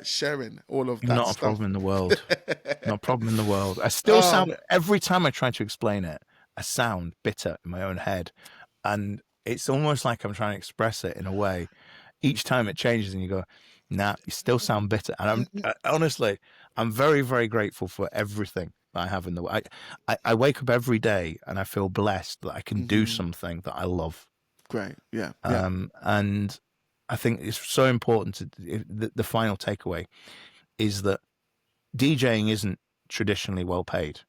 sharing all of that. Not a problem in the world. Not a problem in the world. I still sound, every time I try to explain it, I sound bitter in my own head. And it's almost like I'm trying to express it in a way. Each time it changes and you go, nah, you still sound bitter. And honestly, I'm very, very grateful for everything that I have in the way. I wake up every day and I feel blessed that I can do something that I love. Great. Yeah. And I think it's so important the final takeaway is that DJing isn't traditionally well paid.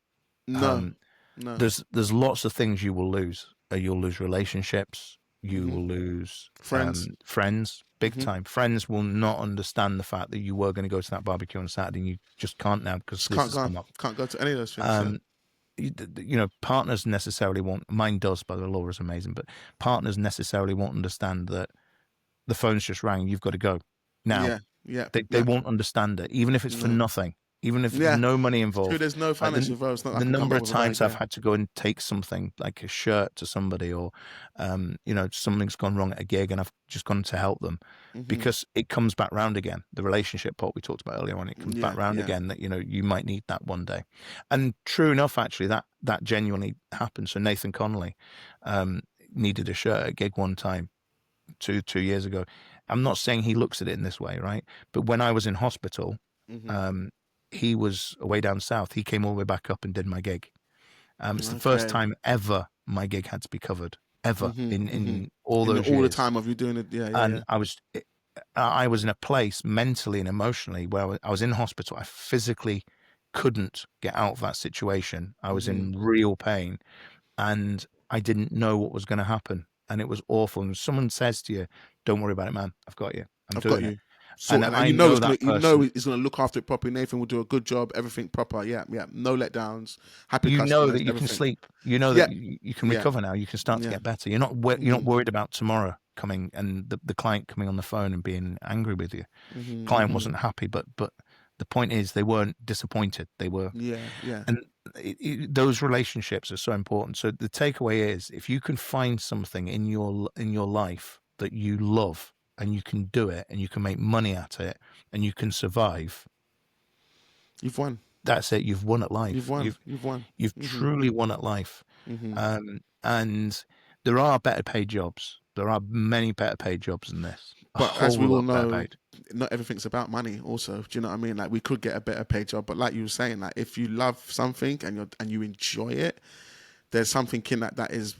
No. There's lots of things you will lose. You'll lose relationships. You will lose friends, big time. Friends will not understand the fact that you were going to go to that barbecue on Saturday and you just can't now because this has come up. Can't go to any of those things. Partners necessarily won't. Mine does, but Laura is amazing. But partners necessarily won't understand that the phone's just rang. You've got to go now. They won't understand it, even if it's for nothing. Even if there's no money involved. True, there's no finance involved. The number of times I've had to go and take something like a shirt to somebody, or something's gone wrong at a gig and I've just gone to help them because it comes back round again. The relationship part we talked about earlier on, it comes back round again, that you might need that one day. And true enough, actually, that genuinely happened. So Nathan Connolly needed a shirt at a gig one time, two years ago. I'm not saying he looks at it in this way, right? But when I was in hospital, he was away down south. He came all the way back up and did my gig. It's the first time ever my gig had to be covered, ever in all those years. All the time of you doing it, and I was in a place mentally and emotionally where I was in hospital. I physically couldn't get out of that situation. I was in real pain, and I didn't know what was going to happen, and it was awful. And someone says to you, "Don't worry about it, man. I've got you. I'm doing it." And you know he's gonna look after it properly. Nathan will do a good job, everything proper. Yeah. No letdowns. Happy customers. You know that you everything. can sleep. You know that you can recover now. You can start to get better. You're not worried about tomorrow coming and the client coming on the phone and being angry with you. Client wasn't happy, but the point is they weren't disappointed. They were. And those relationships are so important. So the takeaway is, if you can find something in your life that you love and you can do it and you can make money at it and you can survive, you've won. That's it. You've won at life. You've won. You've truly won at life. And there are better paid jobs. There are many better paid jobs than this. But as we all know, not everything's about money also. Do you know what I mean? Like, we could get a better paid job, but like you were saying, like, if you love something and you enjoy it, there's something in that is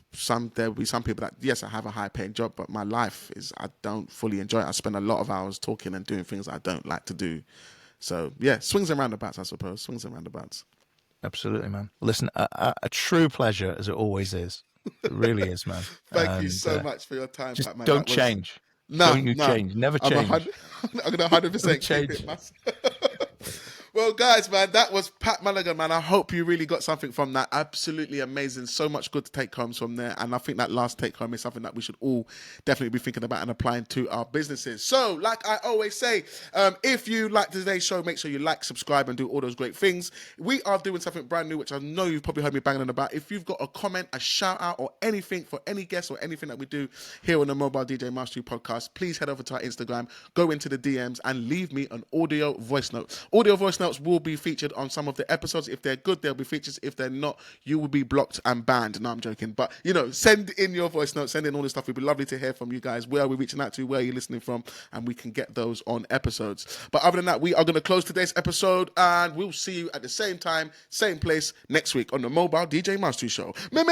there will be some people that, yes, I have a high paying job, but my life is, I don't fully enjoy it. I spend a lot of hours talking and doing things I don't like to do. So yeah, swings and roundabouts, I suppose. Swings and roundabouts. Absolutely, man. Listen, a true pleasure, as it always is. It really is, man. Thank you so much for your time, just Pat, man. Don't change. Don't you change. Never change. I'm going to 100% keep it myself. Well, guys, man, that was Pat Mulligan, man. I hope you really got something from that. Absolutely amazing. So much good take homes from there. And I think that last take home is something that we should all definitely be thinking about and applying to our businesses. So, like I always say, if you like today's show, make sure you like, subscribe, and do all those great things. We are doing something brand new, which I know you've probably heard me banging on about. If you've got a comment, a shout out, or anything for any guests or anything that we do here on the Mobile DJ Mastery podcast, please head over to our Instagram, go into the DMs, and leave me an audio voice note. Audio voice notes will be featured on some of the episodes. If they're good, they'll be featured. If they're not, you will be blocked and banned. No, I'm joking. But, send in your voice notes, send in all this stuff. It'd be lovely to hear from you guys. Where are we reaching out to? Where are you listening from? And we can get those on episodes. But other than that, we are going to close today's episode, and we'll see you at the same time, same place next week on the Mobile DJ Mastery Show. Me.